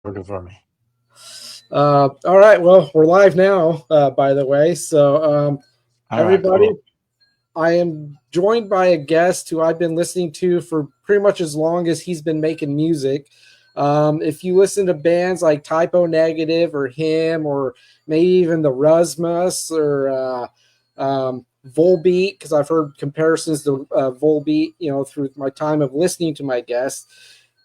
Order for me. All right. Well, we're live now, by the way. All right, Everybody, cool. I am joined by a guest who I've been listening to for pretty much as long as he's been making music. If you listen to bands like Typo Negative or him, or maybe even the Rasmus or Volbeat, because I've heard comparisons to Volbeat, through my time of listening to my guests.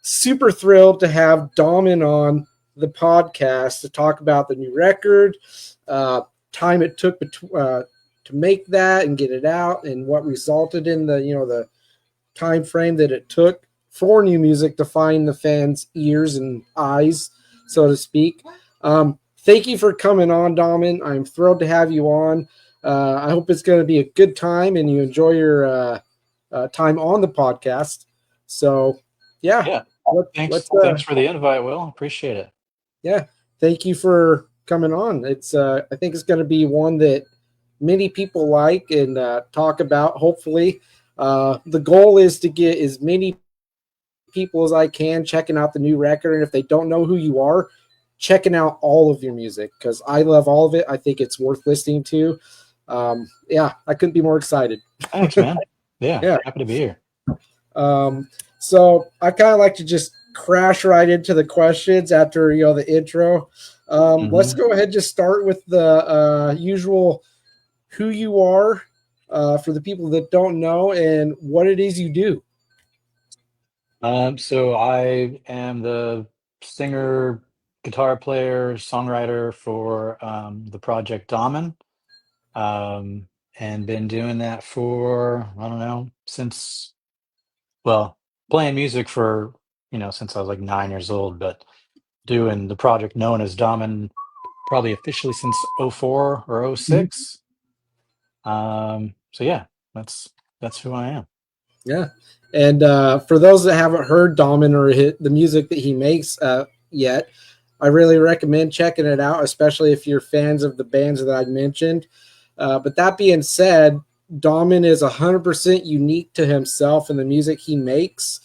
Super thrilled to have Dommin on the podcast to talk about the new record, uh, time it took to make that and get it out, and what resulted in the time frame that it took for new music to find the fans' ears and eyes, so to speak. Thank you for coming on, Dommin. I'm thrilled to have you on. I hope it's going to be a good time and you enjoy your time on the podcast. So, yeah, Yeah. let's Thanks for the invite, Will. Appreciate it. yeah, thank you for coming on. It's I think it's going to be one that many people like and talk about. Hopefully, the goal is to get as many people as I can checking out the new record, and if they don't know who you are, checking out all of your music because I love all of it. I think it's worth listening to. Yeah, I couldn't be more excited. Thanks, man. Yeah, Yeah. happy to be here. Um, so I kind of like to just crash right into the questions after the intro. Let's hmm go ahead and just start with the usual who you are for the people that don't know and what it is you do. So I am the singer, guitar player, songwriter for the project Dommin, and been doing that for I don't know since well playing music for since I was like 9 years old, but doing the project known as Dommin probably officially since '04 or Mhm. '06. So yeah, that's who I am. Yeah. And for those that haven't heard Domin or the music that he makes yet, I really recommend checking it out, especially if you're fans of the bands that I mentioned. But that being said, Domin is 100% unique to himself and the music he makes.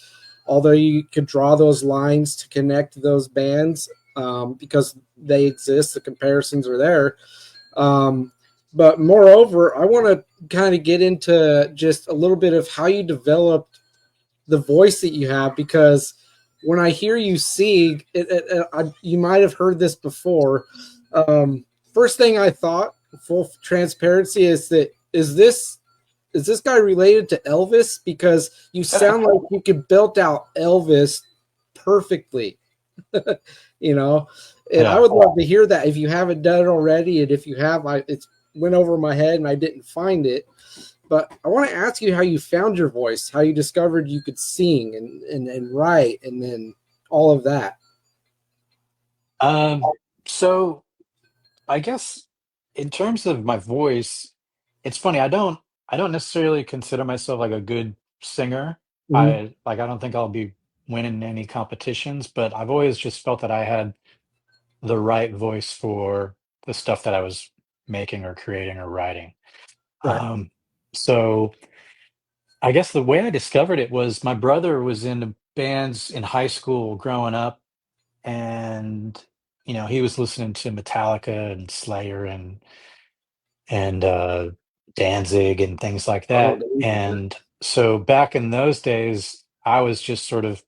Although you could draw those lines to connect those bands because they exist, the comparisons are there. Um, but moreover, I want to kind of get into just a little bit of how you developed the voice that you have because when I hear you sing, you might have heard this before. First thing I thought, full transparency, is this guy related to Elvis? Because you sound like you could belt out Elvis perfectly, you know. And I Yeah. would love to hear that if you haven't done it already, and if you have, it's went over my head and I didn't find it. But I want to ask you how you found your voice, how you discovered you could sing and write, and then all of that. Um, so I guess in terms of my voice, it's funny. I don't necessarily consider myself like a good singer. Mm-hmm. I don't think I'll be winning any competitions, but I've always just felt that I had the right voice for the stuff that I was making or creating or writing. Right. Um, so I guess the way I discovered it was my brother was in bands in high school growing up, and he was listening to Metallica and Slayer and Danzig and things like Oh, that. And so back in those days, I was just sort of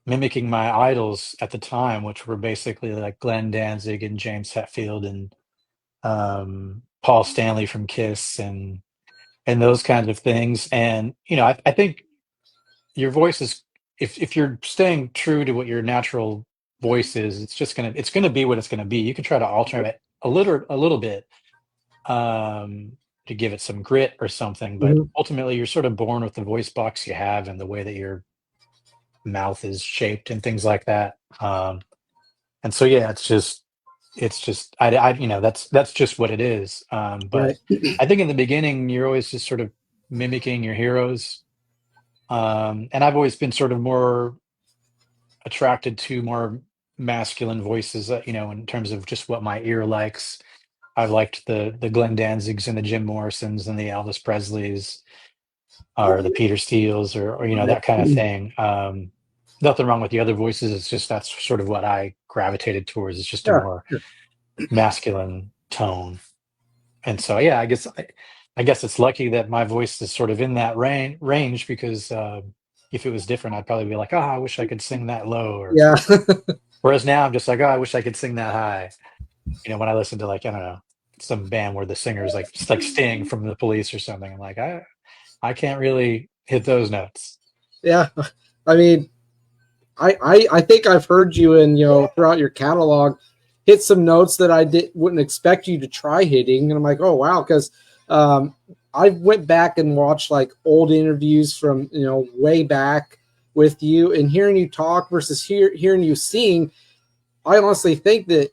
mimicking my idols at the time, which were basically like Glenn Danzig and James Hetfield and Paul Stanley from Kiss and those kinds of things. And I think your voice is if you're staying true to what your natural voice is, it's gonna be what it's gonna be. You can try to alter it a little bit to give it some grit or something, but Mhm. ultimately you're sort of born with the voice box you have and the way that your mouth is shaped and things like that. And so yeah, it's just that's just what it is. But Right. I think in the beginning you're always just sort of mimicking your heroes. And I've always been sort of more attracted to more masculine voices, in terms of just what my ear likes. I've liked the Glenn Danzigs and the Jim Morrisons and the Elvis Presleys or the Peter Steeles or that kind of thing. nothing wrong with the other voices. It's just that's sort of what I gravitated towards. It's just a Yeah, more masculine tone. And so, yeah, I guess it's lucky that my voice is sort of in that range because if it was different, I'd probably be like, oh, I wish I could sing that low. Or yeah, whereas now I'm just like, oh, I wish I could sing that high. When I listen to like, I don't know, some band where the singer's like it's like Sting from the Police or something, I'm like, I can't really hit those notes. yeah. I mean, I think I've heard you and throughout your catalog hit some notes that wouldn't expect you to try hitting, and I'm like, oh wow, because um, I went back and watched like old interviews from way back with you, and hearing you talk versus hearing you sing. I honestly think that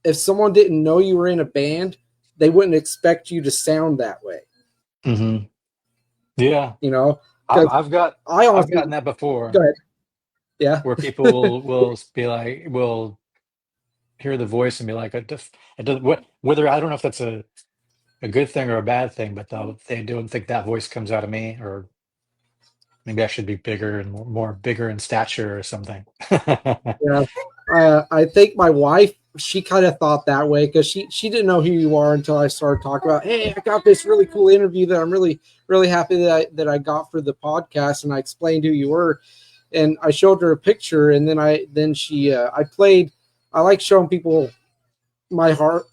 if someone didn't know you were in a band, they wouldn't expect you to sound that way. Hmm. Yeah, You know, I've because I've got I I've honestly gotten that go before, ahead, yeah, where people will be like, will hear the voice and be like, it doesn't, whether I don't know if that's a good thing or a bad thing, but they don't think that voice comes out of me, or maybe I should be bigger and more bigger in stature or something. yeah. I think my wife, she kind of thought that way because she didn't know who you are until I started talking about, hey, I got this really cool interview that I'm really happy that I got for the podcast, and I explained who you were, and I showed her a picture, and then she I played. I like showing people my heart,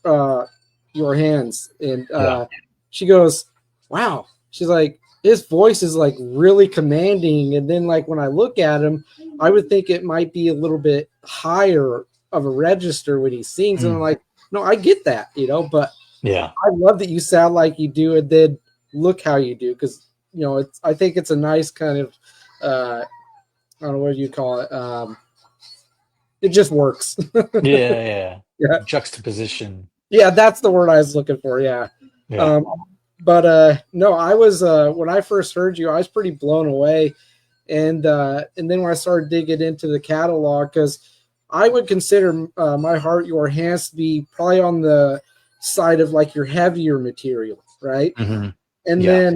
your hands, and Yeah. she goes, wow. She's like, his voice is like really commanding, and then like when I look at him, I would think it might be a little bit higher of a register when he sings, and I'm Mm. like, no, I get that, but Yeah. I love that you sound like you do, and then look how you do, because it's I think it's a nice kind of I don't know what you call it. It just works. Yeah. Yeah. Yeah. Juxtaposition. Yeah, that's the word I was looking for. Yeah. Yeah. Um, but no, I was when I first heard you, I was pretty blown away, and then when I started digging into the catalog, because I would consider My Heart Your Hands to be probably on the side of like your heavier material, right? Hmm. And Yeah.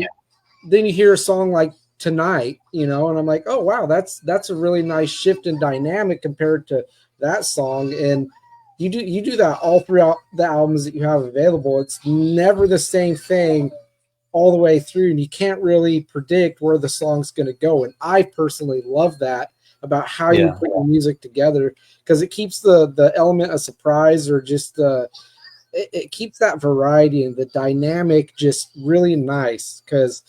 then you hear a song like Tonight, and I'm like, oh wow, that's a really nice shift in dynamic compared to that song. And you do that all throughout the albums that you have available. It's never the same thing all the way through, and you can't really predict where the song's going to go. And I personally love that about how you Yeah. put the music together, because it keeps the element of surprise, or just it keeps that variety and the dynamic just really nice. Because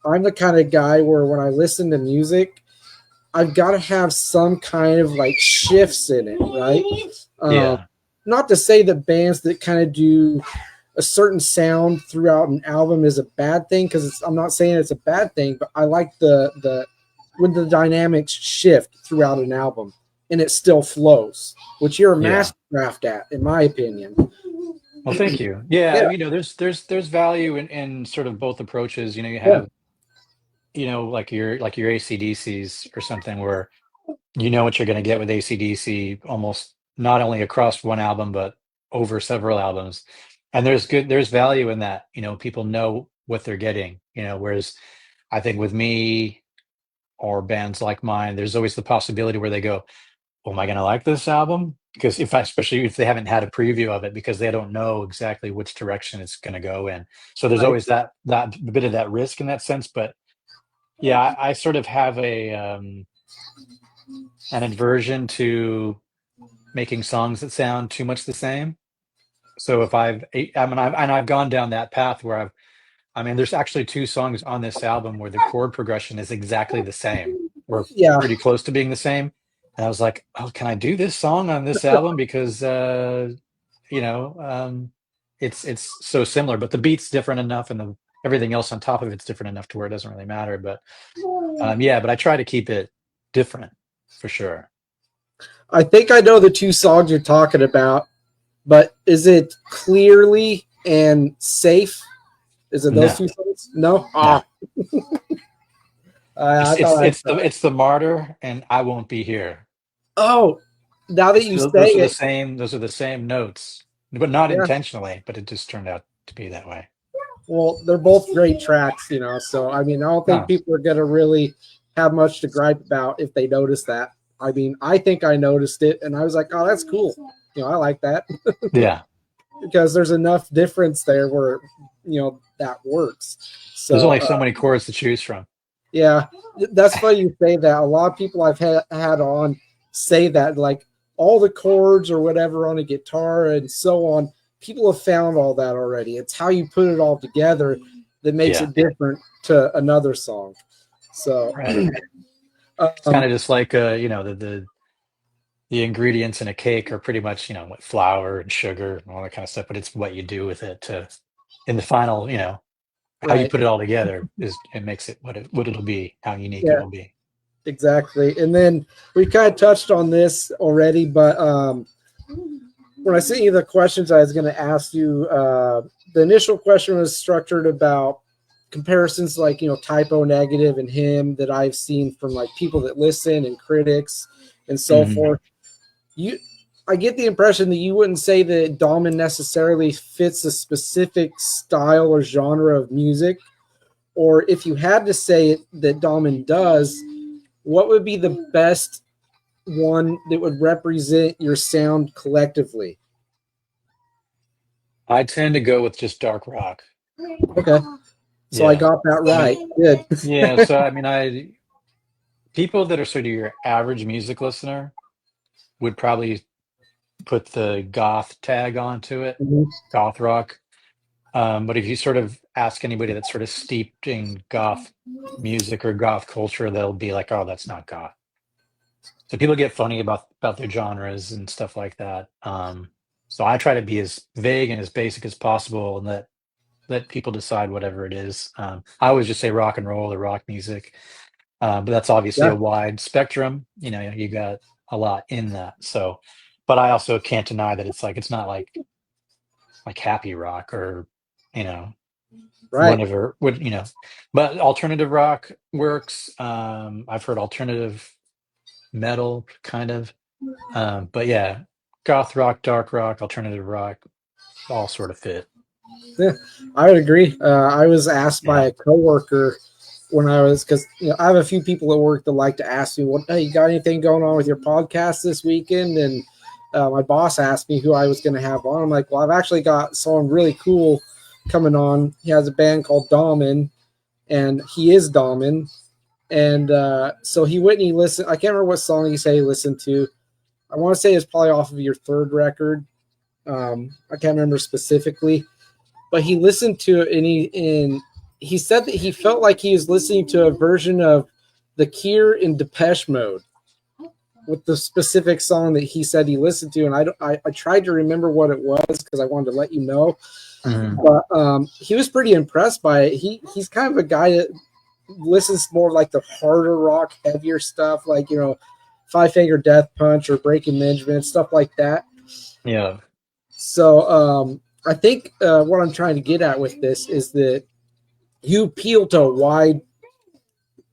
I'm the kind of guy where when I listen to music, I've got to have some kind of like shifts in it, right? Um, Yeah. Not to say that bands that kind of do a certain sound throughout an album is a bad thing, because I'm not saying it's a bad thing, but I like the when the dynamics shift throughout an album and it still flows, which you're a Yeah. master craft at, in my opinion. Well, thank you. Yeah. Yeah, There's value in sort of both approaches. You yeah, have, like your ACDCs or something where you know what you're going to get with ACDC almost not only across one album, but over several albums. And there's value in that. People know what they're getting, whereas I think with me or bands like mine, there's always the possibility where they go, oh, am I going to like this album? Because especially if they haven't had a preview of it, because they don't know exactly which direction it's going to go in. So there's right. always that bit of that risk in that sense. But yeah, I sort of have an aversion to making songs that sound too much the same. So if I've gone down that path where there's actually two songs on this album where the chord progression is exactly the same, or Yeah, pretty close to being the same. And I was like, oh, can I do this song on this album? Because you know, um, it's so similar, but the beat's different enough, and everything else on top of it's different enough to where it doesn't really matter. But yeah, but I try to keep it different for sure. I think I know the two songs you're talking about, but is it Clearly and Safe? Is it those No, two songs? No. no. I It's it's thought I it's saw the it. it's the Martyr and I Won't Be Here. Oh, now that It's you say those are the it, same those are the same notes, but not yeah. intentionally, but it just turned out to be that way. Well, they're both great tracks, So I mean, I don't think Oh, people are gonna really have much to gripe about if they notice that. I mean, I think I noticed it, and I was like, oh, that's cool. I like that. Yeah. Because there's enough difference there where that works. There's So only so many chords to choose from. yeah, that's funny you say that. A lot of people I've had on say that, like, all the chords or whatever on a guitar and so on, people have found all that already. It's how you put it all together that makes Yeah. it different to another song. So Right. It's kind of just like the ingredients in a cake are pretty much, what flour and sugar and all that kind of stuff, but it's what you do with it to in the final, how you right. put it all together is it makes it what it'll be, how unique it Yeah, will be. exactly. And then we kind of touched on this already, but when I sent you the questions I was going to ask you, the initial question was structured about comparisons like, Typo Negative and him that I've seen from like people that listen and critics and so Hmm. forth. I get the impression that you wouldn't say that Dommin necessarily fits a specific style or genre of music, or if you had to say it, that Dommin does, what would be the best one that would represent your sound collectively? I tend to go with just dark rock. Okay. So I Yeah. got that I mean, right. Good. yeah, so I mean, I people that are sort of your average music listener would probably put the goth tag onto it, Mhm. goth rock. But if you sort of ask anybody that's sort of steeped in goth music or goth culture, they'll be like, "Oh, that's not goth." So people get funny about their genres and stuff like that. So I try to be as vague and as basic as possible, and let people decide whatever it is. I always just say rock and roll or rock music, but that's obviously Yeah. a wide spectrum. You got a lot in that. So, but I also can't deny that it's not like happy rock or you know Right. whatever would but alternative rock works. I've heard alternative metal kind of, but yeah, goth rock, dark rock, alternative rock all sort of fit. Yeah, I would agree. I was asked by Yeah. a coworker when I was, because I have a few people at work that like to ask me, "What, hey, you got anything going on with your podcast this weekend?" And my boss asked me who I was going to have on. I'm like, "Well, I've actually got someone really cool coming on. He has a band called Dommin, and he is Dommin." And so he went and he listened. I can't remember what song he said he listened to. I want to say it's probably off of your third record. I can't remember specifically, but he listened to it, and he said that he felt like he was listening to a version of The Cure in Depeche Mode with the specific song that he said he listened to. And I tried to remember what it was because I wanted to let you know. Mhm. But he was pretty impressed by it. He's kind of a guy that listens more like the harder rock, heavier stuff, like Five Finger Death Punch or Breaking Benjamin, stuff like that. Yeah. So I think what I'm trying to get at with this is that you appeal to a wide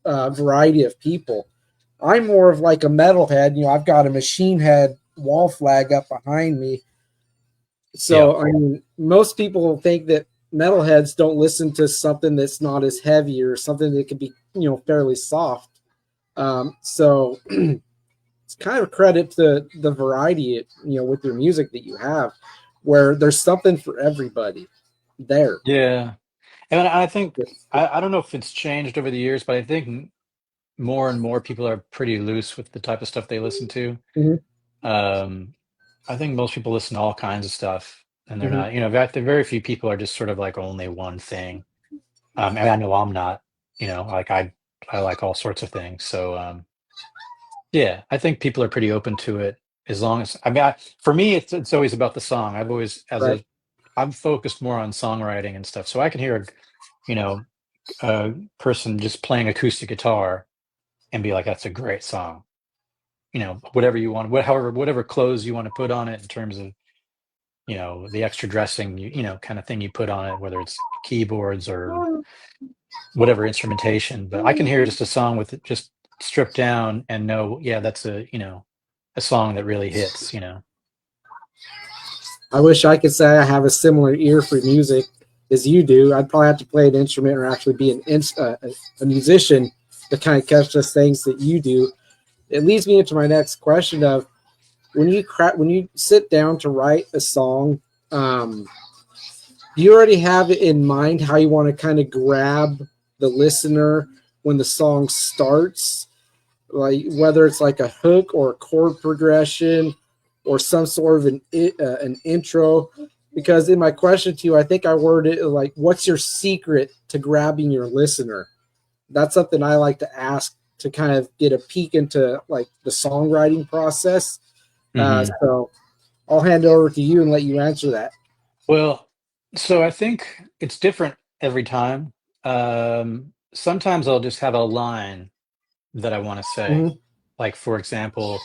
variety of people. I'm more of like a metalhead. I've got a Machine Head wall flag up behind me. Yeah. So I mean, most people think that metalheads don't listen to something that's not as heavy or something that could be fairly soft. So it's kind of credit to the variety with your music that you have, where there's something for everybody there. Yeah. And I think I don't know if it's changed over the years, but I think more and more people are pretty loose with the type of stuff they listen to. Mhm, Um, I think most people listen to all kinds of stuff, and they're mhm. not, very few people are just sort of like only one thing. And I know I'm not, like I like all sorts of things. So yeah, I think people are pretty open to it as long as for me it's always about the song. I've always Right. I'm focused more on songwriting and stuff. So I can hear you know a person just playing acoustic guitar and be like, that's a great song. Whatever you want, whatever clothes you want to put on it in terms of, the extra dressing, kind of thing you put on it, whether it's keyboards or whatever instrumentation. But I can hear just a song with it just stripped down and know, yeah, that's a song that really hits. I wish I could say I have a similar ear for music as you do. I'd probably have to play an instrument or actually be a musician to kind of catch those things that you do. it leads me into my next question of when you sit down to write a song, do you already have it in mind how you want to kind of grab the listener when the song starts, like whether it's like a hook or a chord progression or some sort of an intro? Because in my question to you, I think I worded it like, "What's your secret to grabbing your listener?" That's something I like to ask to kind of get a peek into like the songwriting process. Hmm. So I'll hand it over to you and let you answer that. Well, so I think it's different every time. Sometimes I'll just have a line that I want to say. Mm-hmm. Like, for example,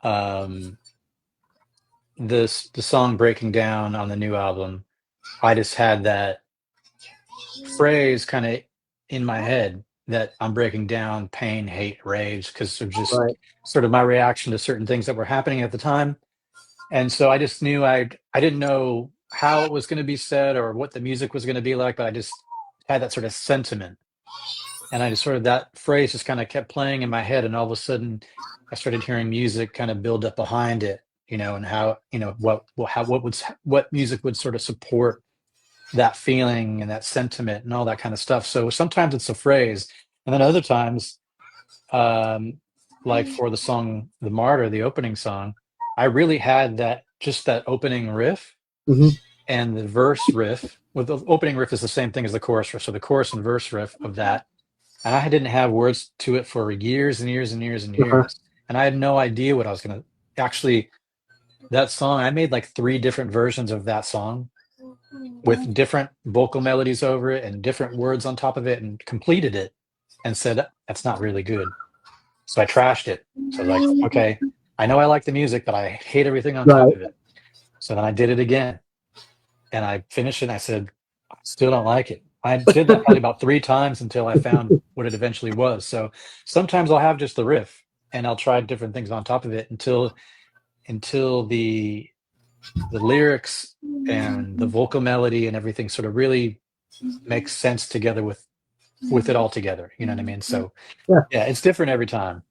um, the song "Breaking Down" on the new album. I just had that phrase kind of in my head that I'm breaking down pain, hate, rage because of just Right. sort of my reaction to certain things that were happening at the time. And so I just knew I didn't know how it was going to be said or what the music was going to be like, but I just had that sort of sentiment. And I just sort of that phrase just kind of kept playing in my head. And all of a sudden I started hearing music kind of build up behind it, and how, what music would sort of support that feeling and that sentiment and all that kind of stuff. So sometimes it's a phrase. And then other times, um, like for the song "The Martyr," the opening song, I really had that opening riff Mm-hmm. and the verse riff. With the opening riff is the same thing as the chorus riff, so the chorus and verse riff of that. And I didn't have words to it for years and years and years and Uh-huh. years, and I had no idea what I was gonna actually. That song, I made like three different versions of that song with different vocal melodies over it and different words on top of it, and completed it and said that's not really good. So I trashed it. So I was like, okay, I know I like the music, but I hate everything on top Right. of it. So then I did it again and I finished it and I said, I still don't like it. I did that probably about three times until I found what it eventually was. So sometimes I'll have just the riff and I'll try different things on top of it until the lyrics and the vocal melody and everything sort of really makes sense together with it all together. You know what I mean? So Yeah. yeah, it's different every time.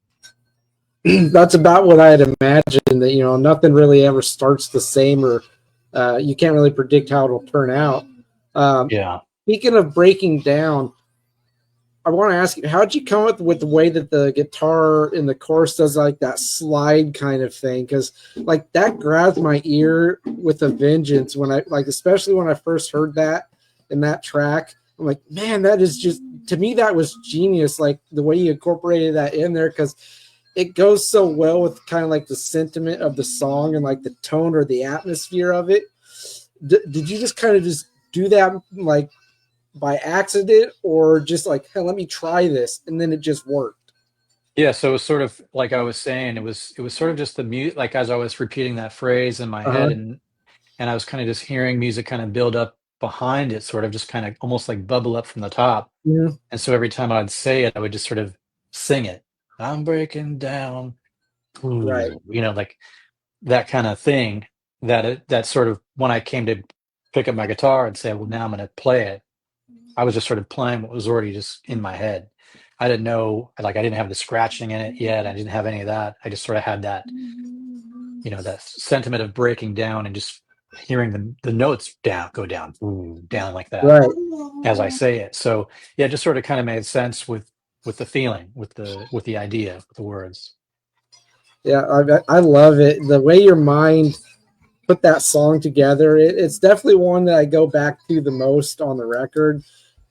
That's about what I had imagined. That nothing really ever starts the same, or you can't really predict how it'll turn out. Um, Yeah. Speaking of breaking down, I want to ask you, how did you come up with the way that the guitar in the chorus does like that slide kind of thing? Because like that grabs my ear with a vengeance when I like, especially when I first heard that in that track. I'm like, man, that is just to me that was genius. Like the way you incorporated that in there because it goes so well with kind of like the sentiment of the song and like the tone or the atmosphere of it. Did you just kind of just do that like by accident or just like, hey, let me try this, and then it just worked? Yeah, so it was sort of like I was saying, it was sort of just the mute like as I was repeating that phrase in my head Uh-huh. and I was kind of just hearing music kind of build up behind it, sort of just kind of almost like bubble up from the top. Yeah. And so every time I'd say it, I would just sort of sing it. I'm breaking down. Right. Ooh, like that kind of thing that sort of when I came to pick up my guitar and say, well, now I'm going to play it. I was just sort of playing what was already just in my head. I didn't know, like, I didn't have the scratching in it yet. I didn't have any of that. I just sort of had that sentiment of breaking down and just hearing the notes go down, ooh, down like that Right. as I say it. So yeah, it just sort of kind of made sense with the feeling, with the idea, with the words. Yeah, I love it. The way your mind put that song together, it's definitely one that I go back to the most on the record.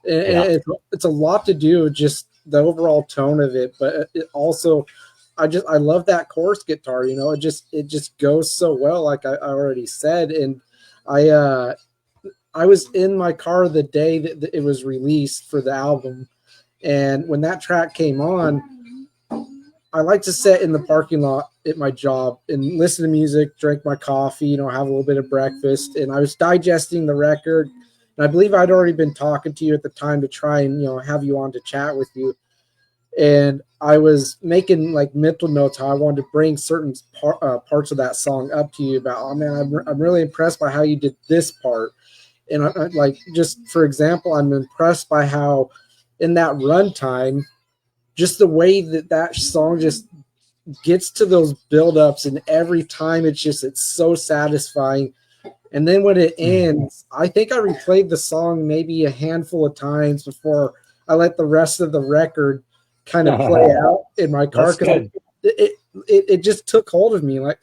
Yeah. It's a lot to do with just the overall tone of it, but it also I love that chorus guitar. It just goes so well, like I already said. And I uh, I was in my car the day that it was released for the album, and when that track came on, I like to sit in the parking lot at my job and listen to music, drink my coffee, have a little bit of breakfast. And I was digesting the record. And I believe I'd already been talking to you at the time to try and, have you on to chat with you. And I was making like mental notes how I wanted to bring certain parts of that song up to you about, oh man, I'm really impressed by how you did this part. And like, just for example, I'm impressed by how in that runtime, just the way that song just gets to those buildups, and every time it's so satisfying. And then when it Mm. ends, I think I replayed the song maybe a handful of times before I let the rest of the record kind of play out in my car That's because good. it just took hold of me. Like,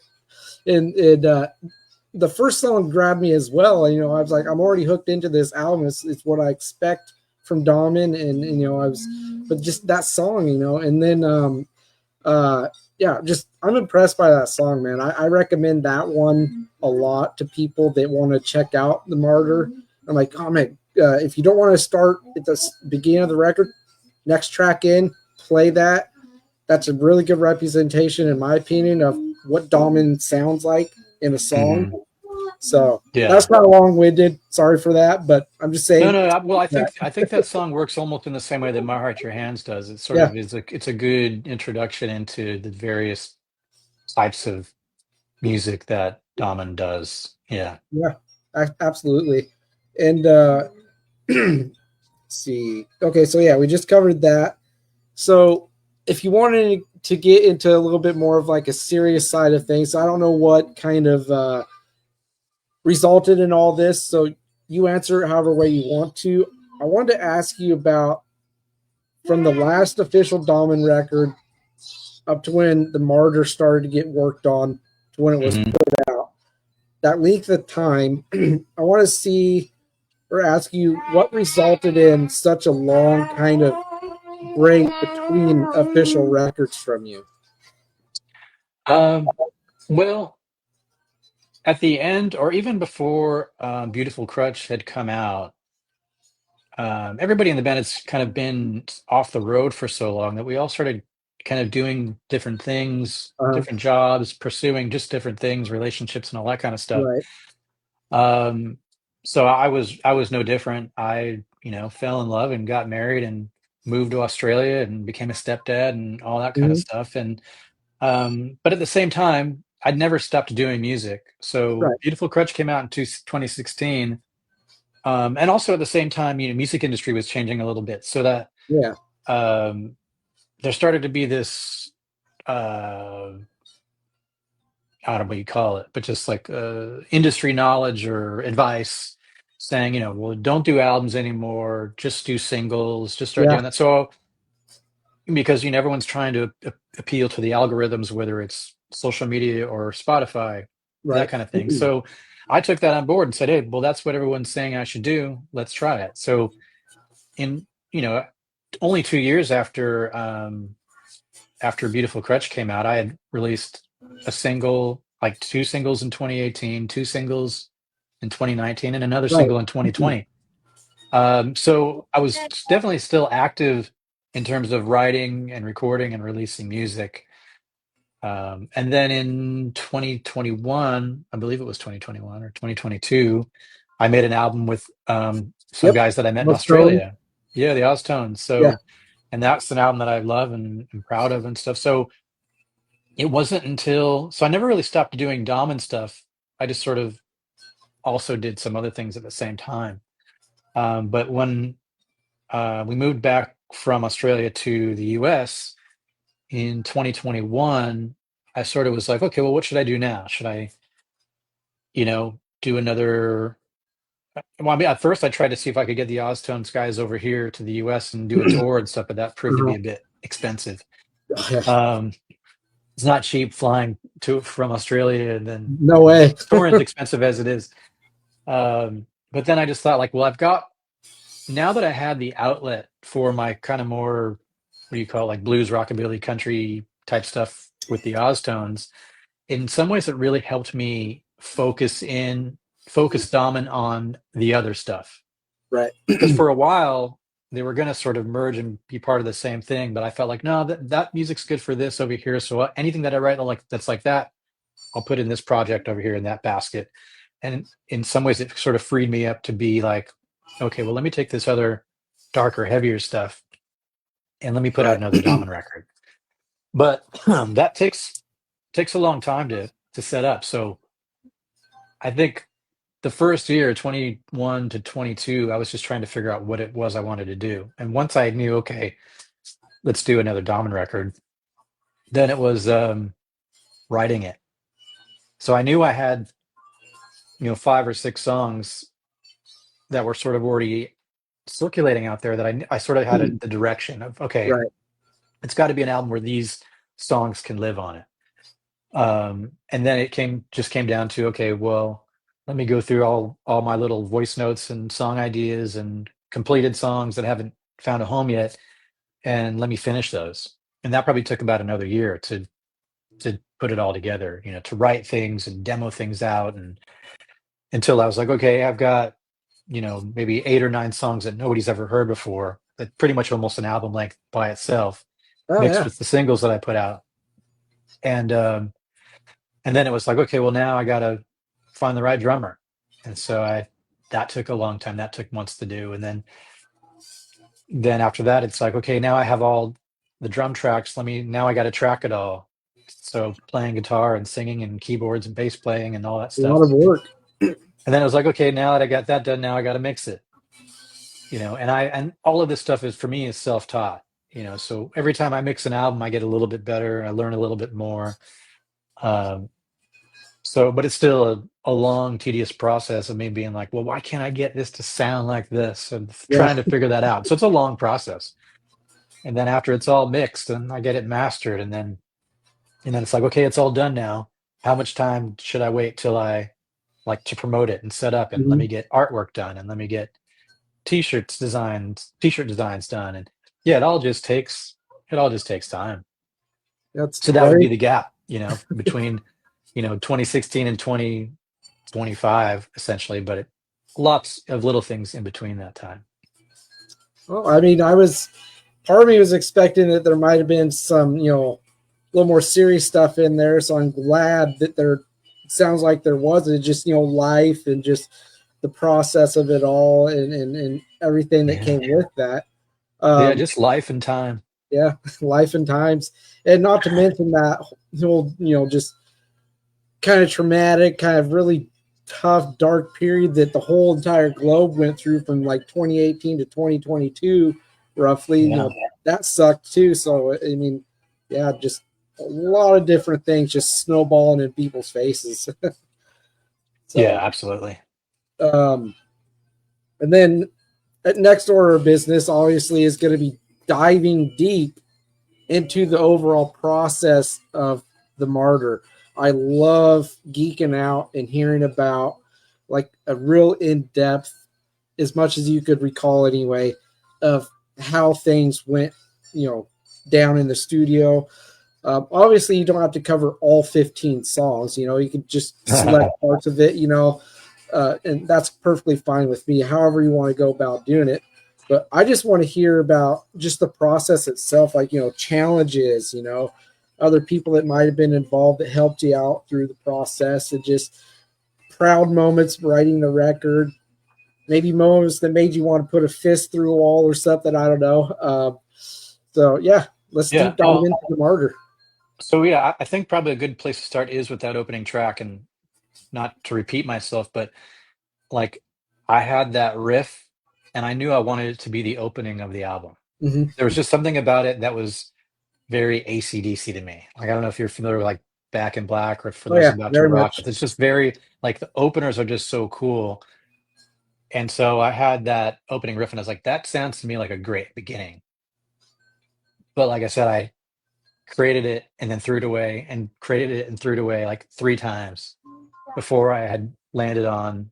and the first song grabbed me as well. You know, I was like, I'm already hooked into this album. It's what I expect from Dommin, and you know, I was, but just that song, you know, and then uh yeah, just I'm impressed by that song, man. I recommend that one a lot to people that want to check out the Martyr. I'm like, oh man, if you don't want to start at the beginning of the record, next track in, play that. That's a really good representation, in my opinion, of what Domin sounds like in a song. Hmm. So that's Yeah. kind of long winded. Sorry for that, but I'm just No, saying no. Well, that. I think that song works almost in the same way that "My Heart, Your Hands" does. It sort Yeah, of is it's a good introduction into the various types of music that Daman does. Yeah. yeah, absolutely. And see. Okay, so yeah, we just covered that. So if you wanted to get into a little bit more of like a serious side of things, I don't know what kind of resulted in all this. So you answer it however way you want to. I wanted to ask you about from the last official Domin record up to when the Martyr started to get worked on to when it was Hmm. put out. That length of time, I want to see or ask you what resulted in such a long kind of break between official records from you. Um, well, at the end, or even before "Beautiful Crutch" had come out, everybody in the band has kind of been off the road for so long that we all started kind of doing different things, Uh, different jobs, pursuing just different things, relationships, and all that kind of stuff. right. Um, so I was no different. I, you know, fell in love and got married and moved to Australia and became a stepdad and all that kind of Mm-hmm. stuff. And but at the same time, I'd never stopped doing music. So Right. Beautiful Crutch came out in 2016. And also at the same time, you know, music industry was changing a little bit, so that Yeah. um, there started to be this uh, I don't know what you call it, but just like industry knowledge or advice saying, you know, well, don't do albums anymore, just do singles, just start Yeah. doing that. So because you know everyone's trying to appeal to the algorithms, whether it's social media or Spotify, that Right. kind of thing. So I took that on board and said, hey, well, that's what everyone's saying I should do. Let's try it. So in you know only 2 years after Beautiful Crutch came out, I had released a single, like two singles in 2018, two singles in 2019, and another Right. single in 2020. So I was definitely still active in terms of writing and recording and releasing music. And then in 2021, I believe it was 2021 or 2022, I made an album with some Yep. guys that I met in Let's go. Australia. Yeah, the Oztones. Yeah. So, and that's an album that I love and am proud of and stuff. So it wasn't until, so I never really stopped doing Dom and stuff. I just sort of also did some other things at the same time. But when we moved back from Australia to the US in 2021, I sort of was like, okay, well, what should I do now? Should I, you know, do another? Well, I mean, at first I tried to see if I could get the Oztones guys over here to the US and do a tour and stuff, but that proved to be Uh-huh. a bit expensive. Yeah. Um, it's not cheap flying to from Australia and then No way. touring's expensive as it is. But then I just thought, like, well, I've got now that I had the outlet for my kind of more, what do you call it, like blues, rockabilly, country type stuff with the Oztones. In some ways, it really helped me focus dominant on the other stuff. Right. Because for a while, they were going to sort of merge and be part of the same thing. But I felt like, no, that music's good for this over here. So anything that I write like that's like that, I'll put in this project over here in that basket. And in some ways, it sort of freed me up to be like, okay, well, let me take this other darker, heavier stuff and let me put out Right. another Domin record. But that takes a long time to set up. So I think the first year, 21 to 22, I was just trying to figure out what it was I wanted to do. And once I knew, okay, let's do another Domin record, then it was writing it. So I knew I had, 5 or 6 songs that were sort of already circulating out there that I sort of had the direction of, okay, Right. it's got to be an album where these songs can live on it. And then it came down to, okay, well, let me go through all my little voice notes and song ideas and completed songs that haven't found a home yet, and let me finish those. And that probably took about another year to put it all together, to write things and demo things out, and until I was like, okay, I've got, maybe 8 or 9 songs that nobody's ever heard before, that pretty much almost an album length by itself, Oh mixed yeah. with the singles that I put out. And then it was like, okay, well, now I gotta find the right drummer. And so I that took a long time. That took months to do. And then after that, it's like, okay, now I have all the drum tracks. Now I gotta track it all. So playing guitar and singing and keyboards and bass playing and all that A lot stuff. of work. And then it was like, okay, now that I got that done, now I gotta mix it. And all of this stuff is, for me, is self-taught. So every time I mix an album, I get a little bit better, I learn a little bit more. Um, but it's still a long, tedious process of me being like, well, why can't I get this to sound like this? And Yeah. trying to figure that out. So it's a long process. And then after it's all mixed and I get it mastered, and then it's like, okay, it's all done now. How much time should I wait till I like to promote it and set up, and let Mhm. me get artwork done, and let me get t-shirt designs done. And yeah, it all just takes time. That's So that would very be the gap, between 2016 and 2025, essentially, but lots of little things in between that time. well. I mean, I was part of me was expecting that there might have been some, a little more serious stuff in there. So I'm glad that there it sounds like there wasn't just, life and just the process of it all and everything that Yeah. came with that. Yeah, Um, just life and time. yeah, life and times. And not to mention that whole, just kind of traumatic, kind of really tough, dark period that the whole entire globe went through from like 2018 to 2022, roughly. Yeah. That sucked too. So, I mean, yeah, just a lot of different things just snowballing in people's faces. Yeah, So, absolutely. um, and then next order of business, obviously, is going to be diving deep into the overall process of the Martyr. I love geeking out and hearing about like a real in depth, as much as you could recall anyway, of how things went, you know, down in the studio. Obviously, you don't have to cover all 15 songs. You could just select parts of it. And that's perfectly fine with me. However you want to go about doing it. But I just want to hear about just the process itself, like challenges, other people that might have been involved that helped you out through the process, and just proud moments writing the record, maybe moments that made you want to put a fist through a wall or something. I don't know. So yeah, let's Yeah. deep dive Well, into the Martyr. so yeah, I think probably a good place to start is with that opening track, and not to repeat myself, but like, I had that riff and I knew I wanted it to be the opening of the album. Mm-hmm. There was just something about it that was very AC/DC to me. Like, I don't know if you're familiar with like Back in Black, or for Oh those yeah, about to very rock, much. but it's just very, like, the openers are just so cool. And so I had that opening riff and I was like, that sounds to me like a great beginning. But like I said, I created it and then threw it away, and created it and threw it away like 3 times before I had landed on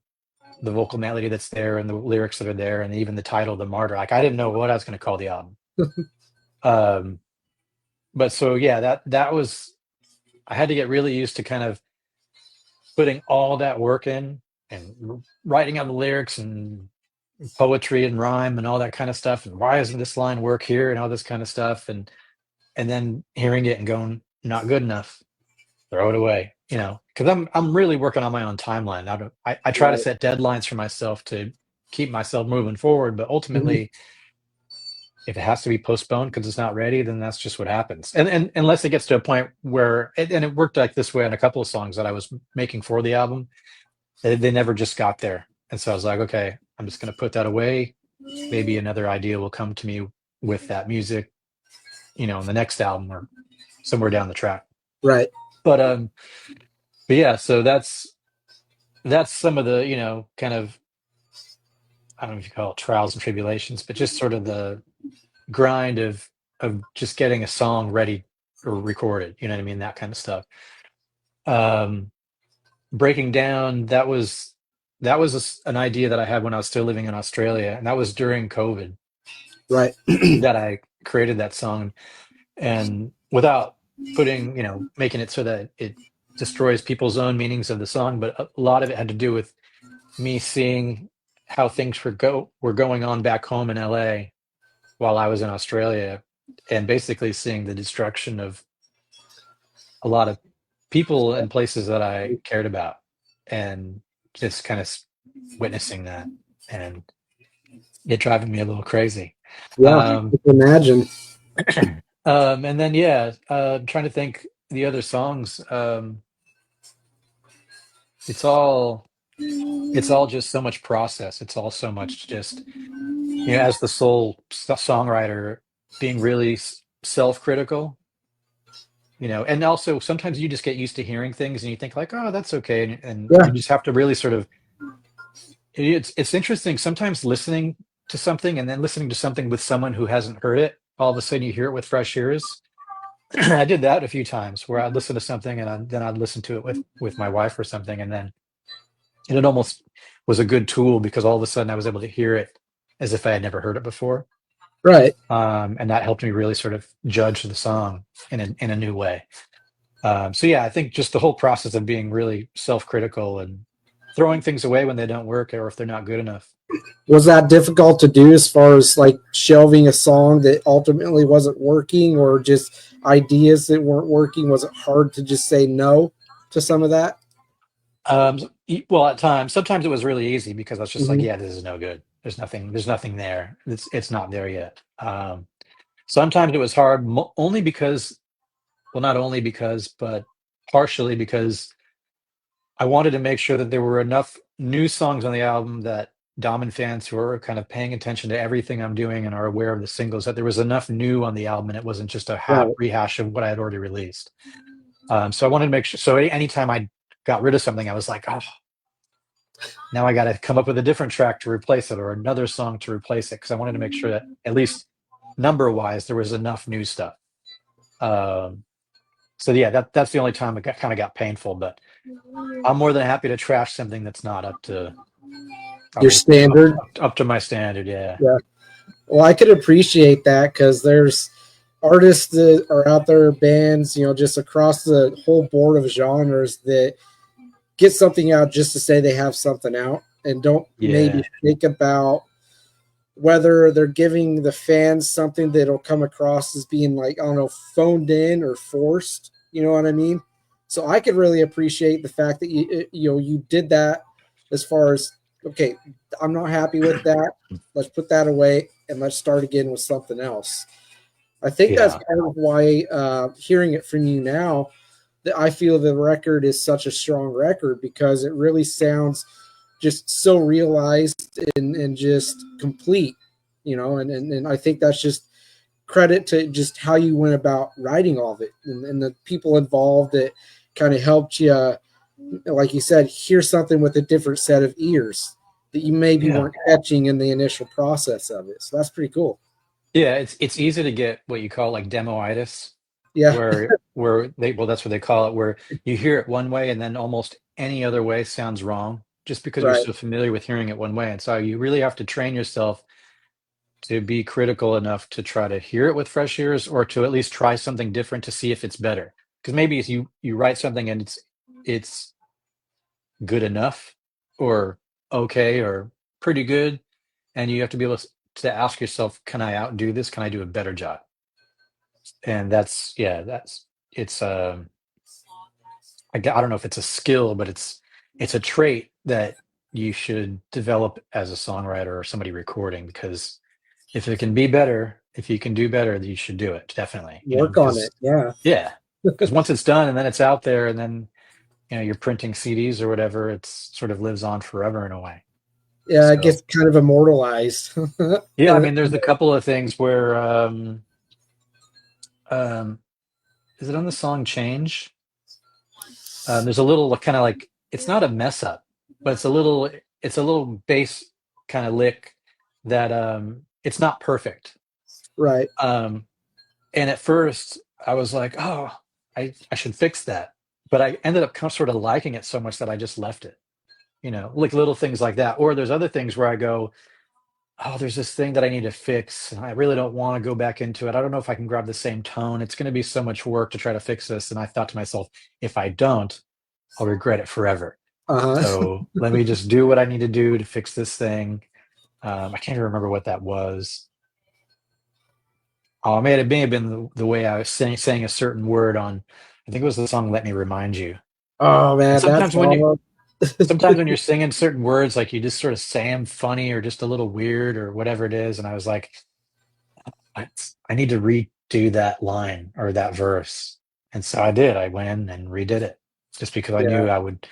the vocal melody that's there and the lyrics that are there and even the title, The Martyr. Like, I didn't know what I was going to call the album. Um, but so yeah, that was, I had to get really used to kind of putting all that work in, and writing out the lyrics and poetry and rhyme and all that kind of stuff. And why doesn't this line work here, and all this kind of stuff. And then hearing it and going, not good enough, throw it away, because I'm really working on my own timeline. I try to Right. set deadlines for myself to keep myself moving forward, but Mm-hmm. ultimately, if it has to be postponed because it's not ready, then that's just what happens. And unless it gets to a point where, and it worked like this way on a couple of songs that I was making for the album, they never just got there. And so I was like, okay, I'm just going to put that away. Maybe another idea will come to me with that music, in the next album or somewhere down the track. Right. But but yeah, so that's some of the, kind of, I don't know if you call it trials and tribulations, but just sort of the grind of just getting a song ready or recorded, you know what I mean? That kind of stuff. Um, Breaking down, that was an idea that I had when I was still living in Australia, and that was during COVID Right. that I created that song. And without making it so that it destroys people's own meanings of the song, but a lot of it had to do with me seeing how things were going on back home in LA while I was in Australia, and basically seeing the destruction of a lot of people and places that I cared about, and just kind of witnessing that, and it driving me a little crazy. Yeah, Um, I can imagine. and then yeah, I'm trying to think the other songs. It's all it's all just so much process. It's all so much just, as the sole songwriter, being really self-critical. And also sometimes you just get used to hearing things and you think like, oh, that's okay, and you Yeah. just have to really sort of. It's interesting sometimes listening to something and then listening to something with someone who hasn't heard it. All of a sudden, you hear it with fresh ears. I did that a few times where I'd listen to something and then I'd listen to it with my wife or something, and it almost was a good tool because all of a sudden I was able to hear it as if I had never heard it before. Right. And that helped me really sort of judge the song in a new way. So yeah, I think just the whole process of being really self-critical and throwing things away when they don't work or if they're not good enough. Was that difficult to do as far as like shelving a song that ultimately wasn't working or just ideas that weren't working? Was it hard to just say no to some of that? Well, at times, sometimes it was really easy because I was just like, Hmm. yeah, this is no good. There's nothing there. It's not there yet. Sometimes it was hard, only because, well, not only because, but partially because I wanted to make sure that there were enough new songs on the album that Dommin fans who are kind of paying attention to everything I'm doing and are aware of the singles, that there was enough new on the album and it wasn't just a Right. rehash of what I had already released. So I wanted to make sure. So anytime I got rid of something, I was like, oh, now I got to come up with a different track to replace it or another song to replace it because I wanted to make sure that at least number wise there was enough new stuff. Um, so yeah, that's the only time it kind of got painful, but I'm more than happy to trash something that's not up to, I Your mean, standard. up to my standard. Yeah, Yeah. Well, I could appreciate that because there's artists that are out there, bands, just across the whole board of genres that get something out just to say they have something out and don't maybe yeah, think about whether they're giving the fans something that'll come across as being like, I don't know, phoned in or forced. You know what I mean? So I could really appreciate the fact that you did that as far as, okay, I'm not happy with that. Let's put that away and let's start again with something else. I think that's yeah, part of why hearing it from you now, that I feel the record is such a strong record because it really sounds just so realized and just complete, and I think that's just credit to just how you went about writing all of it and the people involved that kind of helped you, like you said, hear something with a different set of ears that you maybe yeah, weren't catching in the initial process of it. So that's pretty cool. yeah. It's easy to get what you call like demoitis, Yeah. where that's what they call it, where you hear it one way and then almost any other way sounds wrong, just because you're Right. so familiar with hearing it one way. And so you really have to train yourself to be critical enough to try to hear it with fresh ears or to at least try something different to see if it's better. Because maybe if you write something and it's good enough or okay or pretty good, and you have to be able to ask yourself, can I outdo this? Can I do a better job? And that's, yeah, it's I don't know if it's a skill, but it's a trait that you should develop as a songwriter or somebody recording, because if it can be better, if you can do better, you should do it, definitely. Work on Because it. Yeah. yeah, because once it's done and then it's out there and then you're printing CDs or whatever, it's sort of lives on forever in a way. Yeah, it So gets kind of immortalized. yeah, I And mean, there's a couple of things where um, is it on the song Change? There's a little kind of like, it's not a mess up, but it's a little bass kind of lick that it's not perfect. Right. Um, and at first I was like, oh, I should fix that. But I ended up sort of liking it so much that I just left it, like little things like that. Or there's other things where I go, oh, there's this thing that I need to fix. And I really don't want to go back into it. I don't know if I can grab the same tone. It's going to be so much work to try to fix this. And I thought to myself, if I don't, I'll regret it forever. Uh-huh. So let me just do what I need to do to fix this thing. I can't even remember what that was. Oh, it may have been the way I was saying a certain word on, I think it was the song "Let Me Remind You." Oh And man, that song. sometimes when you're singing certain words, like you just sort of say them funny or just a little weird or whatever it is. And I was like, I, I need to redo that line or that verse. And so I did. I went in and redid it just because I Yeah. knew I would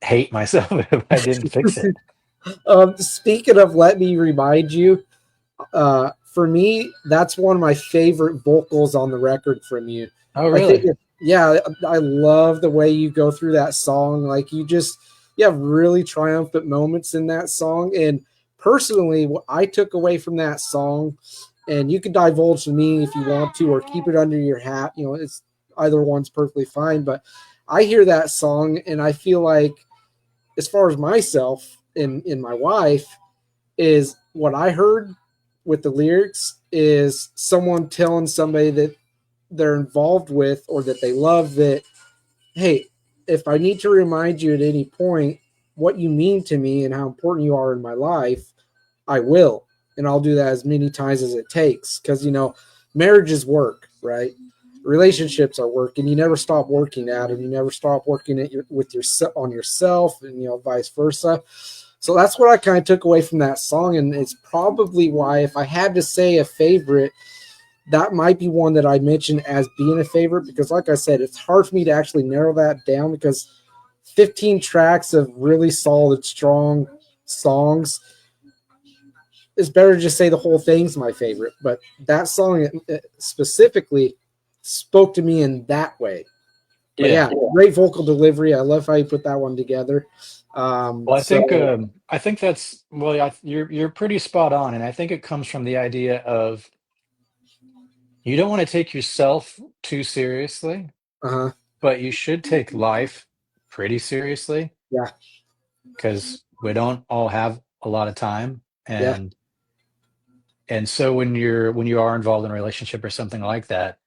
hate myself if I didn't fix it. Speaking of "Let Me Remind You," for me, that's one of my favorite vocals on the record from you. Oh, I think, really? yeah, I love the way you go through that song. Like you have really triumphant moments in that song. And personally, what I took away from that song, and you can divulge to me if you want to, or keep it under your hat. It's either one's perfectly fine. But I hear that song, and I feel like, as far as myself and my wife, is what I heard with the lyrics is someone telling somebody that they're involved with or that they love that, hey, if I need to remind you at any point what you mean to me and how important you are in my life, I will. And I'll do that as many times as it takes. Because, marriage is work, right? Relationships are work, and you never stop working at them. You never stop working on yourself, and vice versa. So that's what I kind of took away from that song, and it's probably why, if I had to say a favorite, that might be one that I mentioned as being a favorite, because like I said, it's hard for me to actually narrow that down, because 15 tracks of really solid, strong songs, it's better to just say the whole thing's my favorite. But that song specifically spoke to me in that way. But Yeah. yeah, great vocal delivery. I love how you put that one together. Well, So I think that's well, you're pretty spot on, and I think it comes from the idea of you don't want to take yourself too seriously, uh-huh. but you should take life pretty seriously Yeah, because we don't all have a lot of time, yeah. and so when you are involved in a relationship or something like that,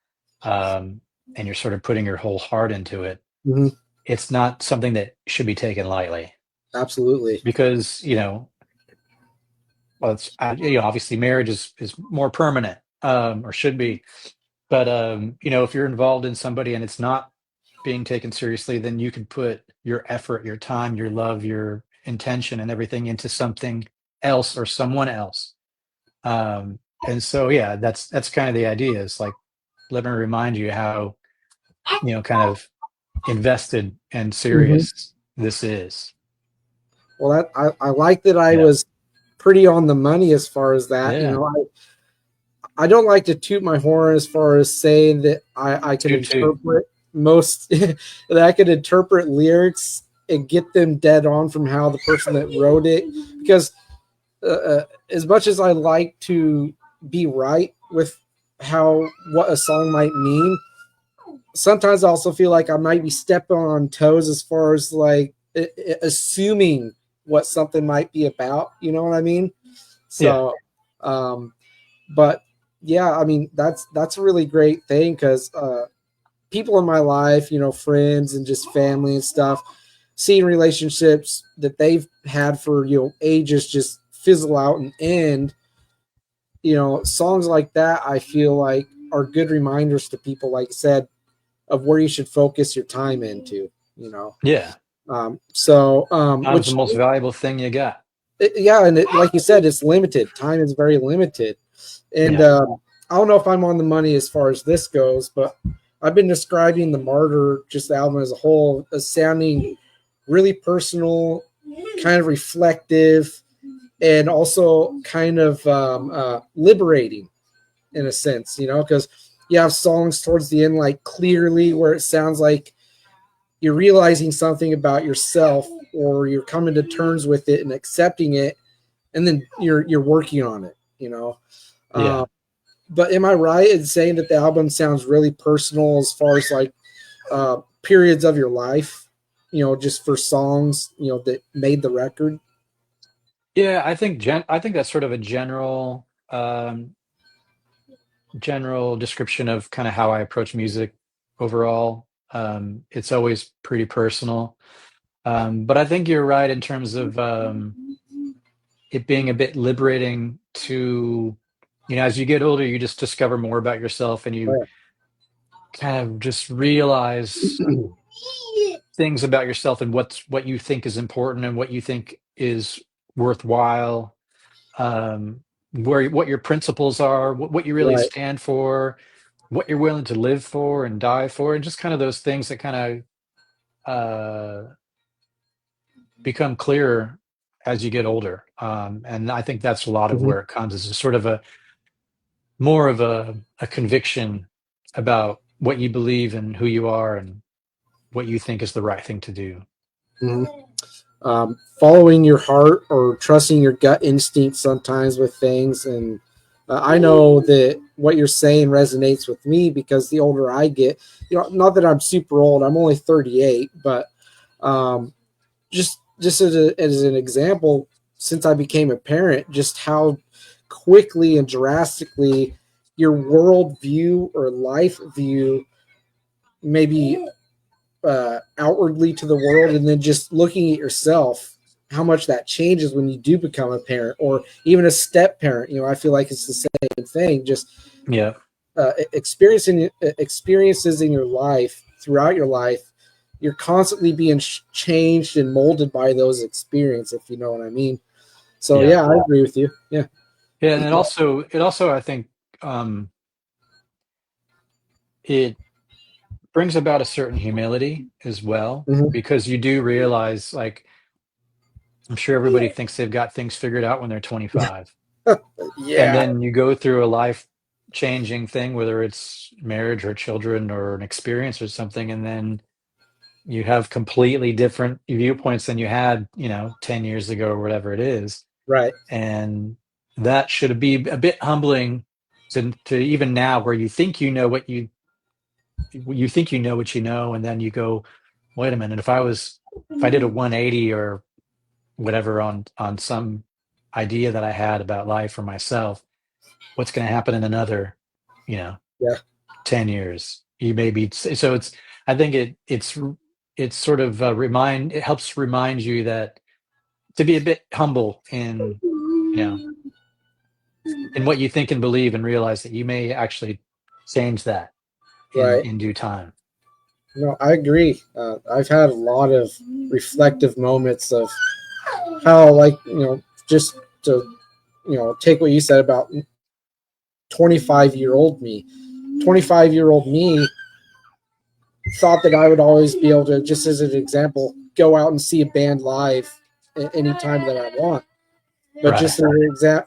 um, and you're sort of putting your whole heart into it, Hmm. it's not something that should be taken lightly Absolutely. because well, obviously marriage is more permanent, or should be. But if you're involved in somebody and it's not being taken seriously, then you can put your effort, your time, your love, your intention, and everything into something else or someone else. And so, yeah, that's kind of the idea. Is like, let me remind you how kind of invested and Hmm. serious this is. Well, I like that I Yeah, was pretty on the money as far as that. yeah. I don't like to toot my horn as far as saying that I can Toot toot. interpret most that I could interpret lyrics and get them dead on from how the person that wrote it, because as much as I like to be right with how what a song might mean, sometimes I also feel like I might be stepping on toes as far as like assuming what something might be about. You know what I mean? Yeah, So, um, but yeah, I mean that's a really great thing, because people in my life, friends and just family and stuff, seeing relationships that they've had for ages just fizzle out and end. Songs like that, I feel like, are good reminders to people, like I said, of where you should focus your time into. You know, yeah. Time's the which, most valuable thing you got. yeah, and like you said, it's limited. Time is very limited, and Yeah, I don't know if I'm on the money as far as this goes, but I've been describing the Martyr, just the album as a whole, as sounding really personal, kind of reflective, and also kind of liberating in a sense, because you have songs towards the end, like Clearly, where it sounds like you're realizing something about yourself, or you're coming to terms with it and accepting it, and then you're working on it, you know. Yeah. But am I right in saying that the album sounds really personal as far as like periods of your life, just for songs, that made the record? Yeah, I think that's sort of a general description of kind of how I approach music overall. It's always pretty personal. But I think you're right in terms of it being a bit liberating to, as you get older, you just discover more about yourself and you Oh, kind of just realize things about yourself and what you think is important and what you think is worthwhile, what your principles are, what you really right. stand for, what you're willing to live for and die for, and just kind of those things that kind of become clearer as you get older. And I think that's a lot of Mhm. where it comes is a sort of a more of a conviction about what you believe and who you are and what you think is the right thing to do. Mhm. Following your heart or trusting your gut instinct sometimes with things. And I know that what you're saying resonates with me because the older I get, not that I'm super old, I'm only 38, but um, just as an example, since I became a parent, just how quickly and drastically your world view or life view maybe outwardly to the world, and then just looking at yourself, how much that changes when you do become a parent or even a step parent. I feel like it's the same thing. Just Yeah, experiencing experiences in your life throughout your life, you're constantly being changed and molded by those experiences, if you know what I mean. So yeah, yeah, I agree with you. Yeah. yeah, and it also I think um, it brings about a certain humility as well Mhm. because you do realize, like, I'm sure everybody thinks they've got things figured out when they're 25. And Yeah. then you go through a life changing thing, whether it's marriage or children or an experience or something, and then you have completely different viewpoints than you had, 10 years ago or whatever it is. Right. And that should be a bit humbling to even now where you think you know what you know, and then you go, wait a minute, if I did a 180 or whatever on some idea that I had about life or myself, what's going to happen in another, you know, Yeah. 10 years? You may be, so it's, I think it's sort of it helps remind you that to be a bit humble you know, in what you think and believe and realize that you may actually change that in Right. in due time. No, I agree. I've had a lot of reflective moments of how, like, just to, take what you said about 25-year-old me. 25-year-old me thought that I would always be able to, just as an example, go out and see a band live anytime that I want. But Right. just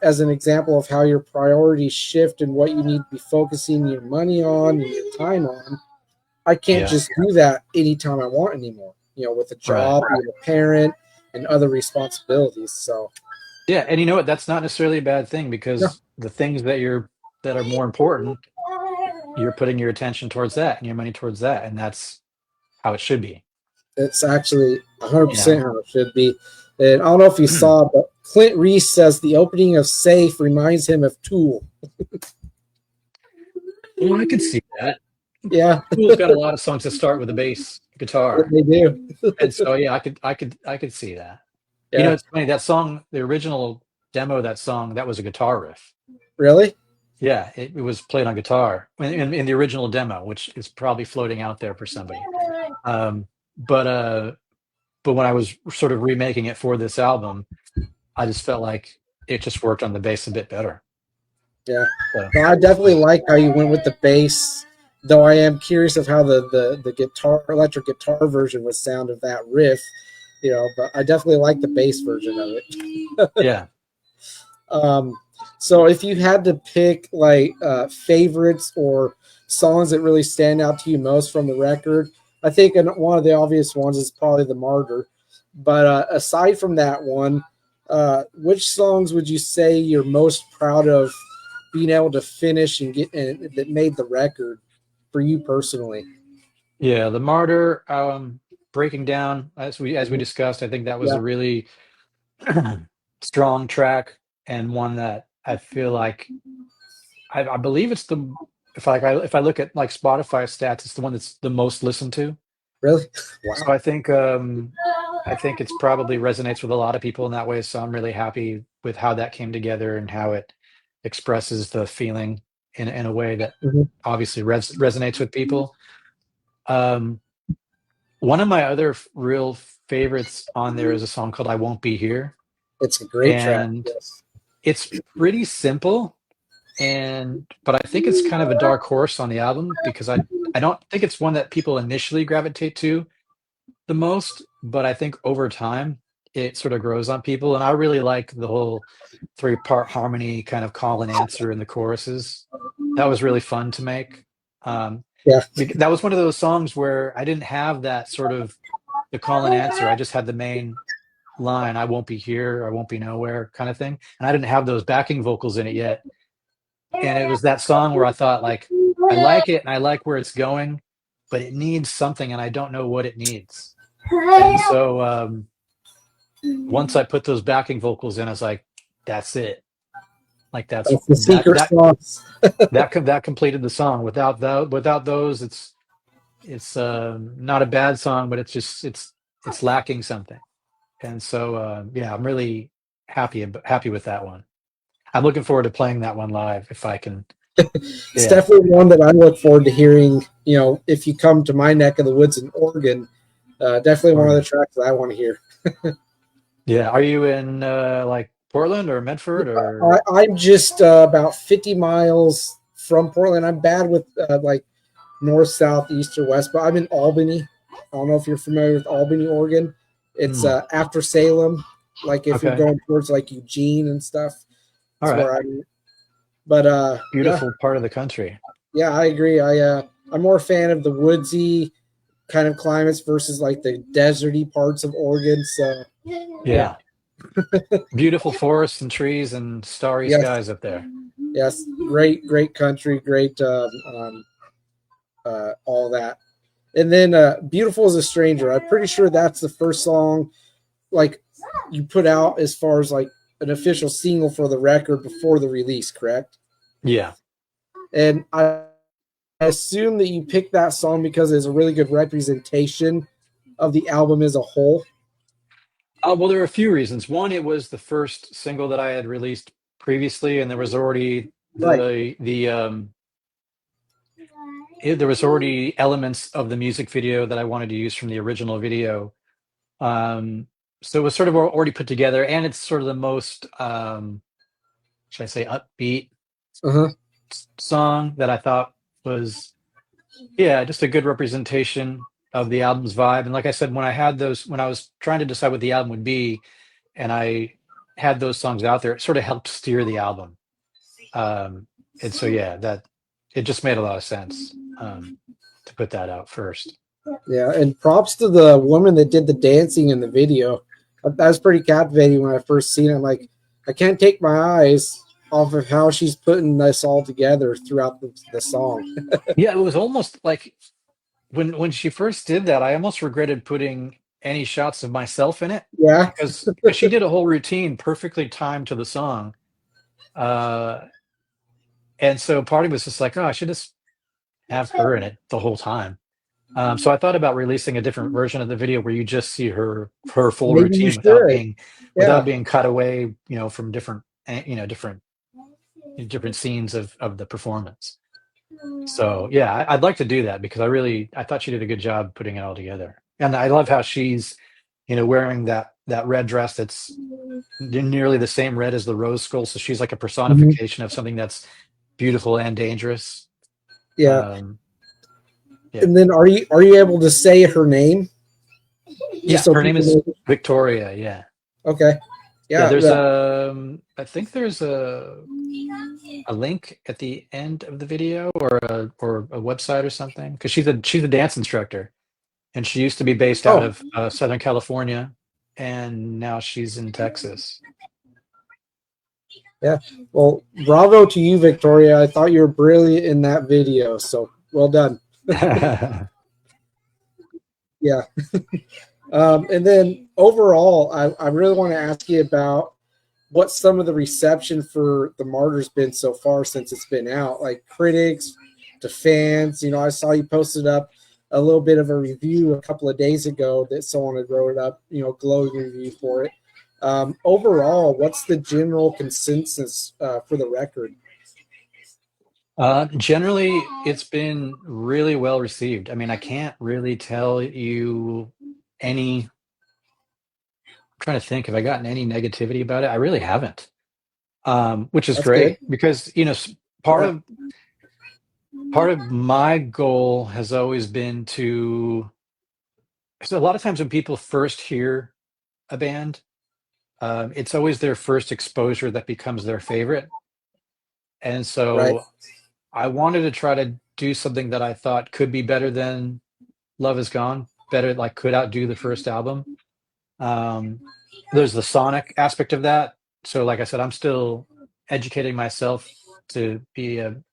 as an example of how your priorities shift and what you need to be focusing your money on and your time on, I can't Yeah. just do that anytime I want anymore, with a Right. job, being a parent, and other responsibilities. So, Yeah. And you know what? That's not necessarily a bad thing yeah, because the things that are more important, you're putting your attention towards that and your money towards that. And that's how it should be, it's actually you 100% know? how it should be. And I don't know if you saw, but Clint Reese says the opening of Safe reminds him of Tool. Well, I could see that. Yeah, Tool's got a lot of songs that start with a bass guitar. they do. And so yeah, I could see that. Yeah, It's funny, that song, the original demo of that song, that was a guitar riff. really? Yeah, it was played on guitar in the original demo, which is probably floating out there for somebody. Um, but but when I was sort of remaking it for this album, I just felt like it just worked on the bass a bit better. Yeah. So No, I definitely like how you went with the bass, though I am curious of how the guitar, electric guitar version would sound of that riff, but I definitely like the bass version of it. yeah. Um, so if you had to pick like favorites or songs that really stand out to you most from the record? I think one of the obvious ones is probably the Martyr. But aside from that one, which songs would you say you're most proud of being able to finish and get and that made the record for you personally? Yeah, the Martyr, breaking down as we Mhm. discussed, I think that was Yeah, a really strong track and one that I feel like I believe it's the if I look at like Spotify stats, it's the one that's the most listened to. really? So Wow. I think it's probably resonates with a lot of people in that way. So I'm really happy with how that came together and how it expresses the feeling in a way that Mhm. obviously resonates with people. Um, One of my other real favorites on there is a song called "I Won't Be Here," It's a great track. and Yes. it's pretty simple, and but I think it's kind of a dark horse on the album because I don't think it's one that people initially gravitate to the most, but I think over time it sort of grows on people, and I really like the whole three-part harmony kind of call and answer in the choruses. That was really fun to make. Um, Yeah. that was one of those songs where I didn't have that sort of the call and answer. I just had the main line, "I won't be here, I won't be nowhere," kind of thing, and I didn't have those backing vocals in it yet. And it was that song where I thought, like, I like it and I like where it's going, but it needs something and I don't know what it needs. And so once I put those backing vocals in, I was like, that's it. Like that's That's the secret sauce. that completed the song. Without those, it's not a bad song, but it's lacking something. And so yeah, I'm really happy with that one. I'm looking forward to playing that one live if I can. It's Yeah. definitely one that I look forward to hearing. You know, if you come to my neck of the woods in Oregon, definitely one of the Oregon. tracks that I want to hear. Yeah. Are you in like Portland or Medford or I'm just about 50 miles from Portland. I'm bad with like north, south, east, or west, but I'm in Albany. I don't know if you're familiar with Albany, Oregon. It's hmm, after Salem. Like if you're okay. going towards like Eugene and stuff, All it's right. where I'm. But yeah, Beautiful part of the country. yeah, I agree. I'm more a fan of the woodsy kind of climates versus like the deserty parts of Oregon. So yeah, Yeah. Beautiful forests and trees and starry yes, skies up there. yes, great country, great all that. And then "Beautiful as a Stranger." I'm pretty sure that's the first song like you put out as far as like an official single for the record before the release, correct? Yeah. And I assume that you picked that song because it's a really good representation of the album as a whole. Well, there are a few reasons. One, it was the first single that I had released previously, and there was already Right. there was already elements of the music video that I wanted to use from the original video. Um, so it was sort of already put together, and it's sort of the most should I say upbeat Uh-huh. song that I thought was, yeah, just a good representation of the album's vibe. And like I said, when I was trying to decide what the album would be, and I had those songs out there, it sort of helped steer the album. Um, and so yeah, that it just made a lot of sense to put that out first. Yeah, and props to the woman that did the dancing in the video. That was pretty captivating when I first seen it. I'm like, I can't take my eyes off of how she's putting this all together throughout the song. Yeah, it was almost like when she first did that, I almost regretted putting any shots of myself in it Yeah, because she did a whole routine perfectly timed to the song. Uh, and so part of it was just like, oh, I should just have her in it the whole time. So I thought about releasing a different version of the video where you just see her full maybe you routine should. without Yeah, being cut away, from different different scenes of the performance. So yeah, I'd like to do that because I thought she did a good job putting it all together, and I love how she's wearing that red dress that's nearly the same red as the rose skull, so she's like a mhm, personification of something that's beautiful and dangerous. yeah. Um, yeah, And then are you able to say her name just yeah, so her name people is know? Victoria. Yeah. Okay, Yeah, Yeah, there's yeah. I think there's a link at the end of the video, or a website or something, because she's a dance instructor, and she used to be based out Oh, of Southern California, and now she's in Texas. yeah. Well, bravo to you, Victoria. I thought you were brilliant in that video. So well done. Yeah. And then overall, I really want to ask you about what some of the reception for the Martyr's been so far since it's been out, like critics to fans. I saw you posted up a little bit of a review a couple of days ago that someone had wrote up, glowing review for it. Overall, what's the general consensus for the record? Generally, it's been really well received. I mean, I can't really tell you any. I'm trying to think, have I gotten any negativity about it? I really haven't, which is That's good. great because part Yeah. of part of my goal has always been to. So a lot of times when people first hear a band, it's always their first exposure that becomes their favorite, and Right. so I wanted to try to do something that I thought could be better than Love Is Gone, better, like, could outdo the first album. Um, there's the sonic aspect of that. So, like I said, I'm still educating myself to be an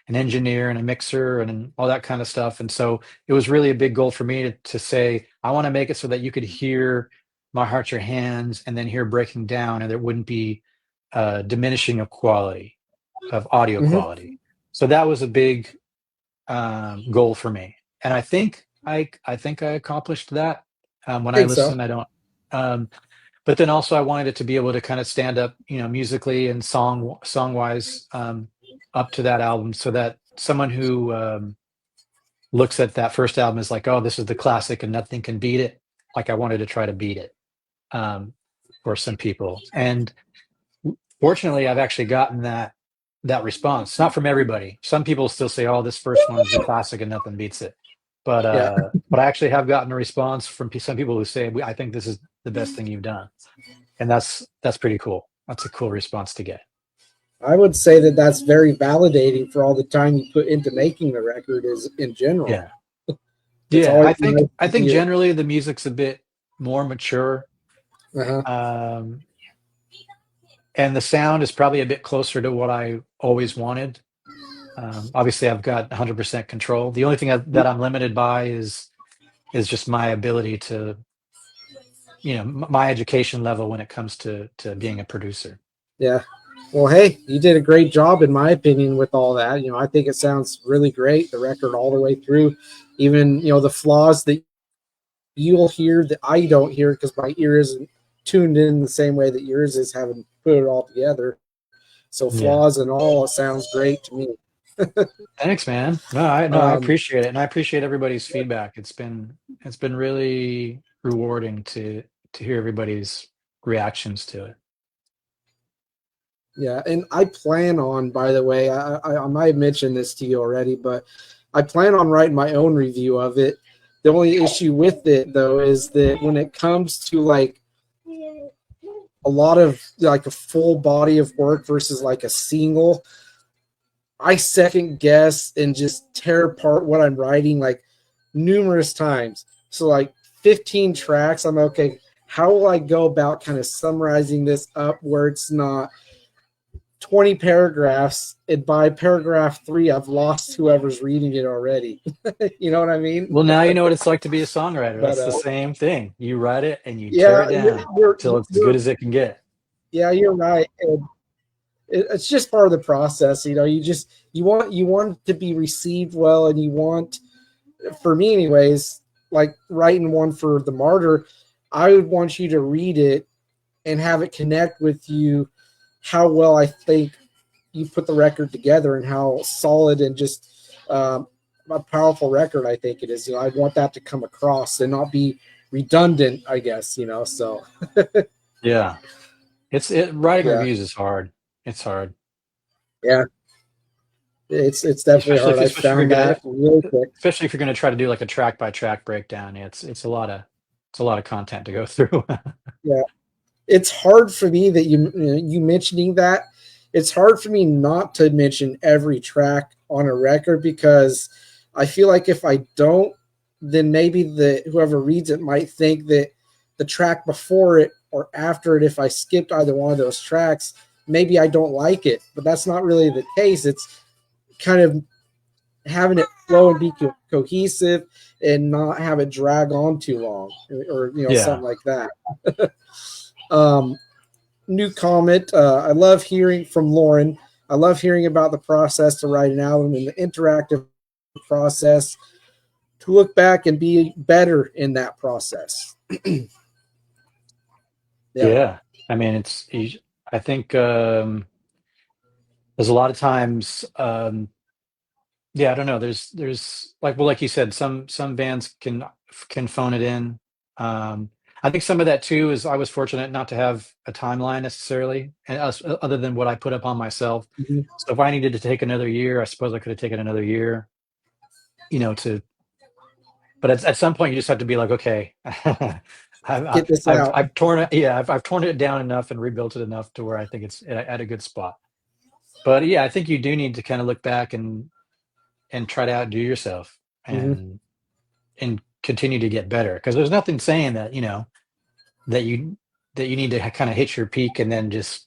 engineer and a mixer and all that kind of stuff. And so it was really a big goal for me to say, I want to make it so that you could hear My Heart, Your Hands and then hear Breaking Down, and there wouldn't be diminishing of quality, of audio Mm-hmm. quality. So that was a big goal for me, and I think I accomplished that. When I Think so. listen, I don't. But then also, I wanted it to be able to kind of stand up, musically and song wise, up to that album, so that someone who looks at that first album is like, "Oh, this is the classic, and nothing can beat it." Like I wanted to try to beat it um, for some people, and fortunately, I've actually gotten that response. Not from everybody. Some people still say, "Oh, this first one is the classic and nothing beats it." Yeah. But I actually have gotten a response from some people who say, "I think this is the best thing you've done," and that's pretty cool. That's a cool response to get. I would say that that's very validating for all the time you put into making the record is in general. Yeah, It's yeah. always I think nice I to think hear. generally the music's a bit more mature, Uh-huh. um, and the sound is probably a bit closer to what I always wanted. Obviously, I've got 100% control. The only thing that I'm limited by is just my ability to, my education level when it comes to being a producer. Yeah. Well, hey, you did a great job, in my opinion, with all that. I think it sounds really great, the record all the way through. Even, the flaws that you'll hear that I don't hear because my ear isn't tuned in the same way that yours is, having put it all together. So Yeah. flaws and all, it sounds great to me. Thanks, man. No, I Um, appreciate it, and I appreciate everybody's feedback. It's been really rewarding to hear everybody's reactions to it. Yeah, and I plan on, by the way, I might have mentioned this to you already, but I plan on writing my own review of it. The only issue with it, though, is that when it comes to like a lot of like a full body of work versus like a single, I second guess and just tear apart what I'm writing like numerous times. So like 15 tracks, I'm okay. How will I go about kind of summarizing this up where it's not 20 paragraphs, and by paragraph 3 I've lost whoever's reading it already. You know what I mean? Well, now you know what it's like to be a songwriter. But That's the same thing. You write it and you tear yeah, it down till it's as good as it can get. yeah, you're right. And it's just part of the process. You want it to be received well, and you want, for me anyways, like writing one for the Martyr, I would want you to read it and have it connect with you, how well I think you put the record together and how solid and just a powerful record I think it is. I want that to come across and not be redundant, I guess. So Yeah. Writing yeah, reviews is hard. It's hard. yeah, it's definitely Especially hard. if I especially if you're found gonna that really quick. especially if you're gonna try to do like a track by track breakdown. It's a lot of content to go through. Yeah, it's hard for me that you mentioning that. It's hard for me not to mention every track on a record because I feel like if I don't, then maybe the whoever reads it might think that the track before it or after it, if I skipped either one of those tracks, maybe I don't like it. But that's not really the case. It's kind of having it flow and be cohesive and not have it drag on too long or Yeah. something like that. um, New comment. I love hearing from Lauren. I love hearing about the process to write an album and the interactive process to look back and be better in that process. Yeah. Yeah. I mean, I think there's a lot of times, yeah, I don't know. There's like, well, like you said, some bands can phone it in. Um, I think some of that too is I was fortunate not to have a timeline necessarily, and other than what I put up on myself. Mhm. So if I needed to take another year, I suppose I could have taken another year, to. But at some point, you just have to be like, okay, Get this out. I've torn it. Yeah, I've torn it down enough and rebuilt it enough to where I think it's at a good spot. But yeah, I think you do need to kind of look back and try to outdo yourself Hmm. and continue to get better because there's nothing saying that that you that you need to kind of hit your peak and then just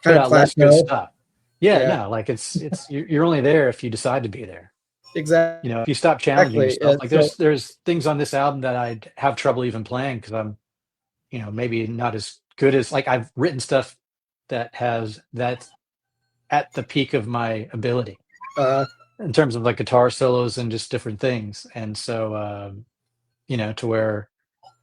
put Kind of out less good plateau. stuff. Yeah, Yeah. no, like you're only there if you decide to be there. If you stop challenging Exactly. yourself, like So there's things on this album that I'd have trouble even playing because I'm, maybe not as good as like I've written stuff that's at the peak of my ability uh, in terms of like guitar solos and just different things. And so, to where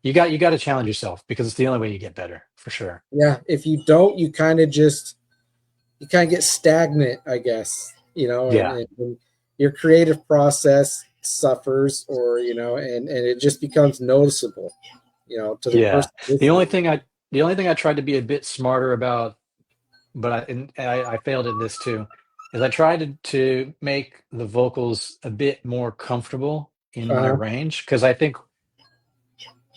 you got to challenge yourself because it's the only way you get better for sure. yeah, if you don't, you kind of get stagnant, I guess, Yeah. and your creative process suffers and it just becomes noticeable, to the Yeah. person The only listening. thing I the only thing I tried to be a bit smarter about, but I failed at this too, is I tried to make the vocals a bit more comfortable in my Uh-huh. range because I think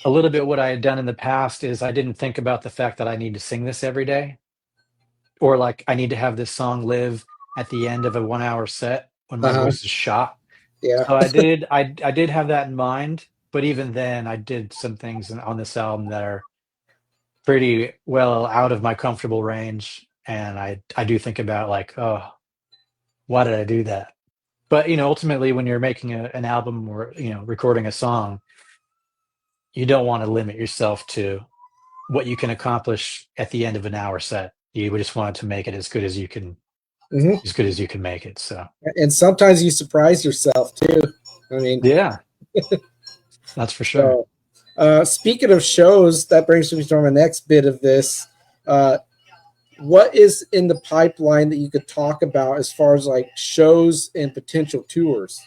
a little bit what I had done in the past is I didn't think about the fact that I need to sing this every day or like I need to have this song live at the end of a 1 hour set when my Uh-huh. voice is shot. Yeah. So I did have that in mind, but even then I did some things on this album that are pretty well out of my comfortable range, and I do think about like, "Oh, why did I do that?" But, ultimately, when you're making an album or, recording a song, you don't wanna limit yourself to what you can accomplish at the end of an hour set. You would just want to make it Hmm. as good as you can make it, so And sometimes you surprise yourself too. I mean, yeah, that's for sure. so speaking of shows, that brings me to my next bit of this. Uh, what is in the pipeline that you could talk about as far as like shows and potential tours?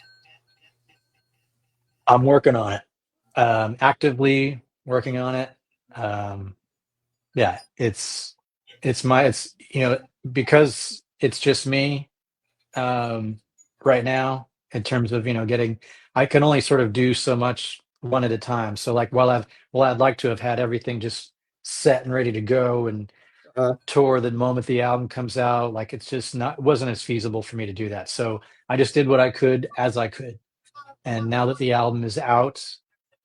I'm working on it, actively working on it. Um, yeah, it's because it's just me, right now in terms of, getting I can only sort of do so much one at a time. So like while I'd like to have had everything just set and ready to go and Uh, tour the moment the album comes out, like it's just not it wasn't as feasible for me to do that. So I just did what I could as I could. And now that the album is out,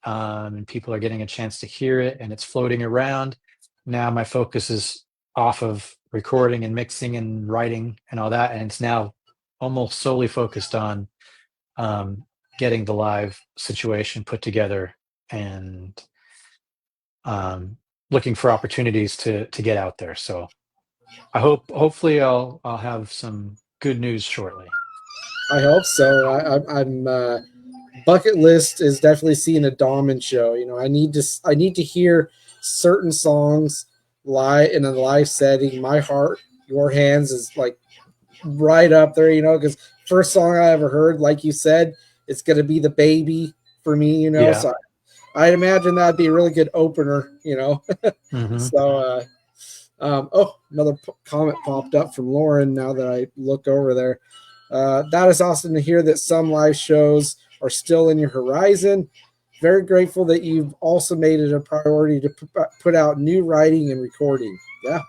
and people are getting a chance to hear it and it's floating around, now my focus is off of recording and mixing and writing and all that. And it's now almost solely focused on um, getting the live situation put together and um, looking for opportunities to get out there. So hopefully I'll have some good news shortly. I hope so. I'm bucket list is definitely seeing a Dommin show. I need to hear certain songs live in a live setting. My heart, your hands is like right up there. Because first song I ever heard, like you said, it's gonna be the baby for me. Yeah. So I'd imagine that'd be a really good opener. Hmm. So. Oh, another comment popped up from Lauren now that I look over there. That is awesome to hear that some live shows are still in your horizon. very grateful that you've also made it a priority to put out new writing and recording. Yeah.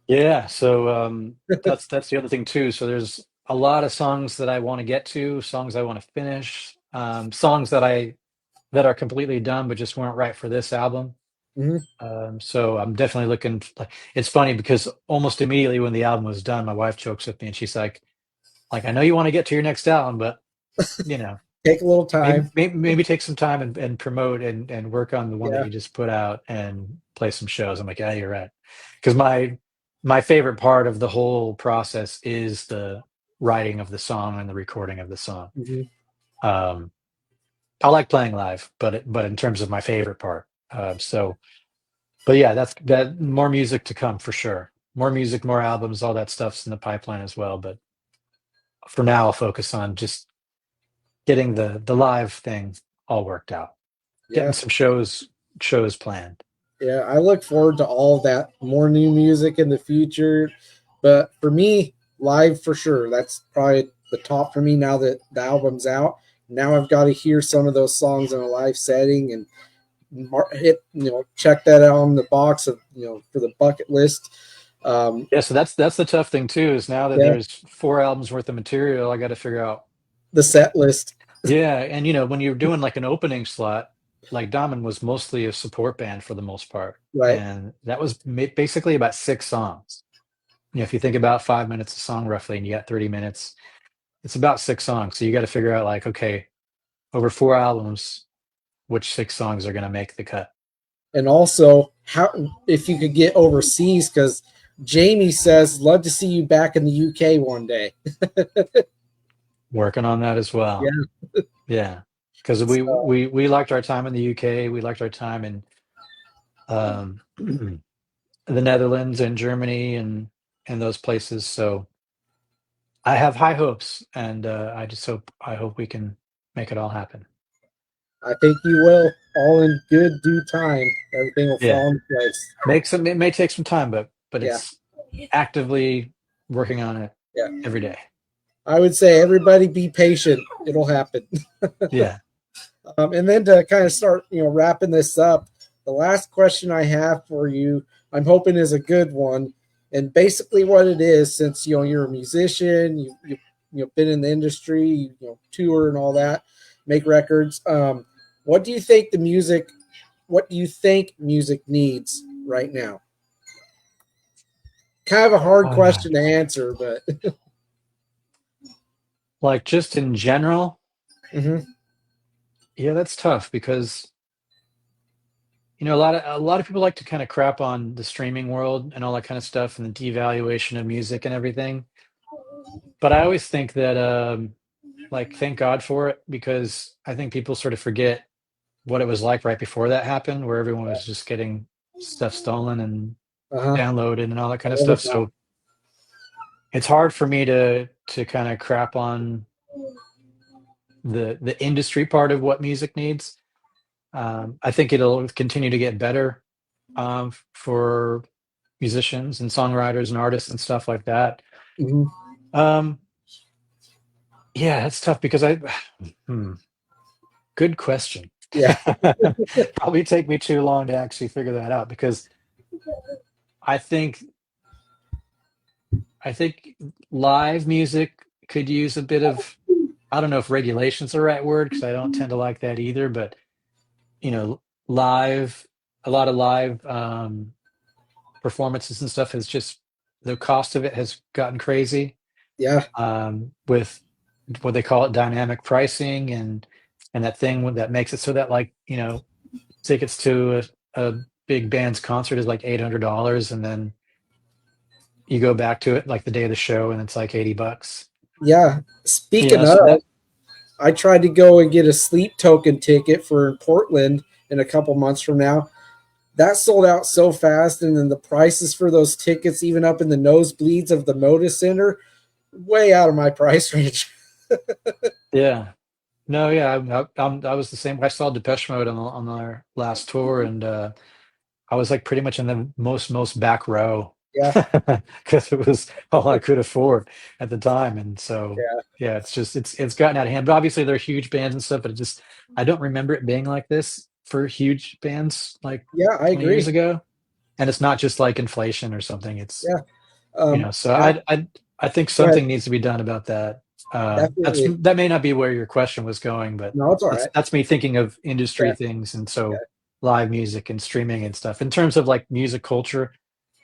Yeah, so that's the other thing too. So there's a lot of songs that I want to get to, songs I want to finish, songs that are completely done but just weren't right for this album. Hmm. So I'm definitely looking. Like, it's funny because almost immediately when the album was done, my wife jokes with me and she's like I know you want to get to your next album, but you know, Take a little maybe time. maybe take some time and promote and work on the one that Yeah. you just put out and play some shows. I'm like, yeah, you're right. Because my favorite part of the whole process is the writing of the song and the recording of the song. Hmm. Um, I like playing live, but in terms of my favorite part. But yeah, that more music to come for sure. More music, more albums, all that stuff's in the pipeline as well. But for now, I'll focus on just getting the live thing all worked out, getting Yeah. some shows planned. Yeah. I look forward to all that more new music in the future. But for me, live for sure. That's probably the top for me now that the album's out. Now I've got to hear some of those songs in a live setting and hit, check that out on the box of, for the bucket list. Um, Yeah, so that's the tough thing too, is now that yeah, there's 4 albums worth of material, I got to figure out. the set list. Yeah, and when you're doing like an opening slot, like Dommin was mostly a support band for the most part, Right. and that was basically about 6 songs. If you think about 5 minutes a song roughly, and you got 30 minutes, it's about 6 songs. So you got to figure out like, okay, over 4 albums, which 6 songs are going to make the cut. And also, how if you could get overseas, because Jamie says, love to see you back in the UK one day. Working on that as Yeah. well. Yeah, because we So, we we liked our time in the UK. We liked our time in the Netherlands and Germany and those places. So I have high hopes, and I hope we can make it all happen. I think you will. All in good due time. Everything will Yeah, fall in place. it may take some time, but Yeah. it's actively working on it Yeah. every day. I would say everybody be patient. It'll happen. Yeah. And then to kind of start, wrapping this up, the last question I have for you, I'm hoping is a good one. And basically, what it is, since you're a musician, you've been in the industry, tour and all that, make records. What do you think the music? What do you think music needs right now? Kind of a hard Uh, question to answer, but like just in general, Mhm. yeah, that's tough because a lot of people like to kind of crap on the streaming world and all that kind of stuff and the devaluation of music and everything. But I always think that like thank God for it, because I think people sort of forget what it was like right before that happened, where everyone was just getting stuff stolen and Uh-huh. downloaded and all that kind of All the stuff. time. So it's hard for me to kind of crap on the industry part of what music needs. I think it'll continue to get better for musicians and songwriters and artists and stuff like that. Mhm. Um, yeah, that's tough because hmm, good question. Yeah. Probably take me too long to actually figure that out because I think I think live music could use a bit of, I don't know if regulation's the right word because I don't tend to like that either, but you know, live a lot of live performances and stuff has just, the cost of it has gotten crazy, Yeah. with what they call it dynamic pricing and that thing that makes it so that like tickets to a big band's concert is like $800, and then you go back to it like the day of the show and it's like $80. Yeah. Speaking of, So that, I tried to go and get a sleep token ticket for Portland in a couple months from now. That sold out so fast, and then the prices for those tickets, even up in the nosebleeds of the Moda Center, way out of my price range. yeah. No, yeah, I was the same. I saw Depeche Mode on their last tour, and I was like pretty much in the most back row. Yeah, because it was all I could afford at the time. And so, yeah, yeah, it's gotten out of hand. But obviously, they're huge bands and stuff. But I don't remember it being like this for huge bands like yeah. I 20 years agree. ago. And it's not just like inflation or something. It's Yeah. so I I think Go ahead. something needs to be done about that. Definitely. That may not be where your question was going, but No, it's all right. that's me thinking of Yeah, industry things, and yeah. so live music and streaming and stuff. In terms of like music culture,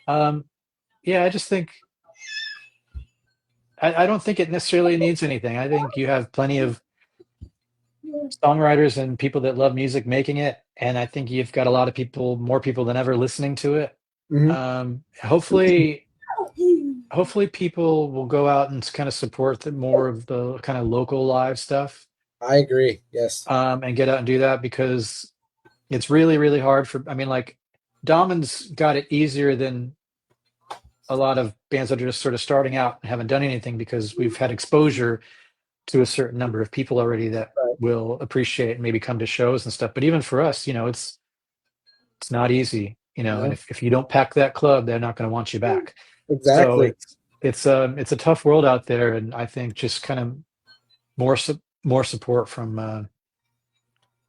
um, yeah, I just think I don't think it necessarily needs anything. I think you have plenty of songwriters and people that love music making it, and I think you've got a lot of people, more people than ever, listening to it. Hmm. Hopefully people will go out and kind of support more of the kind of local live stuff, I agree. Yes. and get out and do that because it's really, really hard for, I mean, like, Dommin's got it easier than a lot of bands that are just sort of starting out and haven't done anything because we've had exposure to a certain number of people already that Right. will appreciate and maybe come to shows and stuff. But even for us, it's not easy, and No. if you don't pack that club, they're not going to want you back. So Exactly. it's a tough world out there, and I think just kind of more support from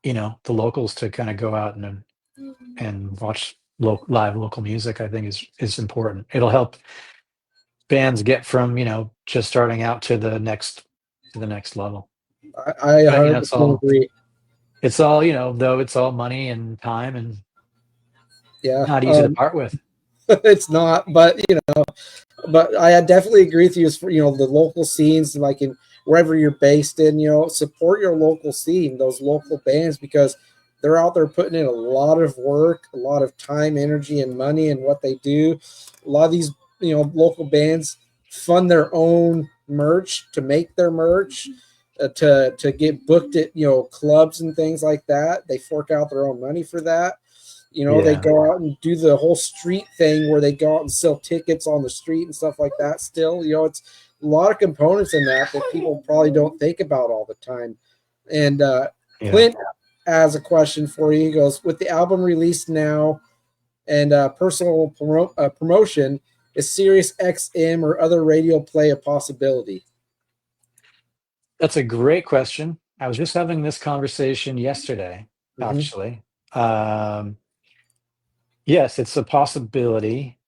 the locals to kind of go out and watch live local music. I think is important. It'll help bands get from just starting out to the next level. I But 100% agree. it's all though it's all money and time and Yeah. not easy to part with. It's not, but but I definitely agree with you. As for the local scenes, like in wherever you're based in, support your local scene, those local bands, because they're out there putting in a lot of work, a lot of time, energy, and money in what they do. A lot of these local bands fund their own merch to make their merch. To get booked at clubs and things like that, they fork out their own money for that. They Yeah, go out and do the whole street thing where they go out and sell tickets on the street and stuff like that. Still, it's a lot of components in that people probably don't think about all the time. And yeah. Clint has a question for you. He goes, with the album released now and personal promotion, is Sirius XM or other radio play a possibility? That's a great question. I was just having this conversation yesterday, Hmm. actually. Um, yes, it's a possibility.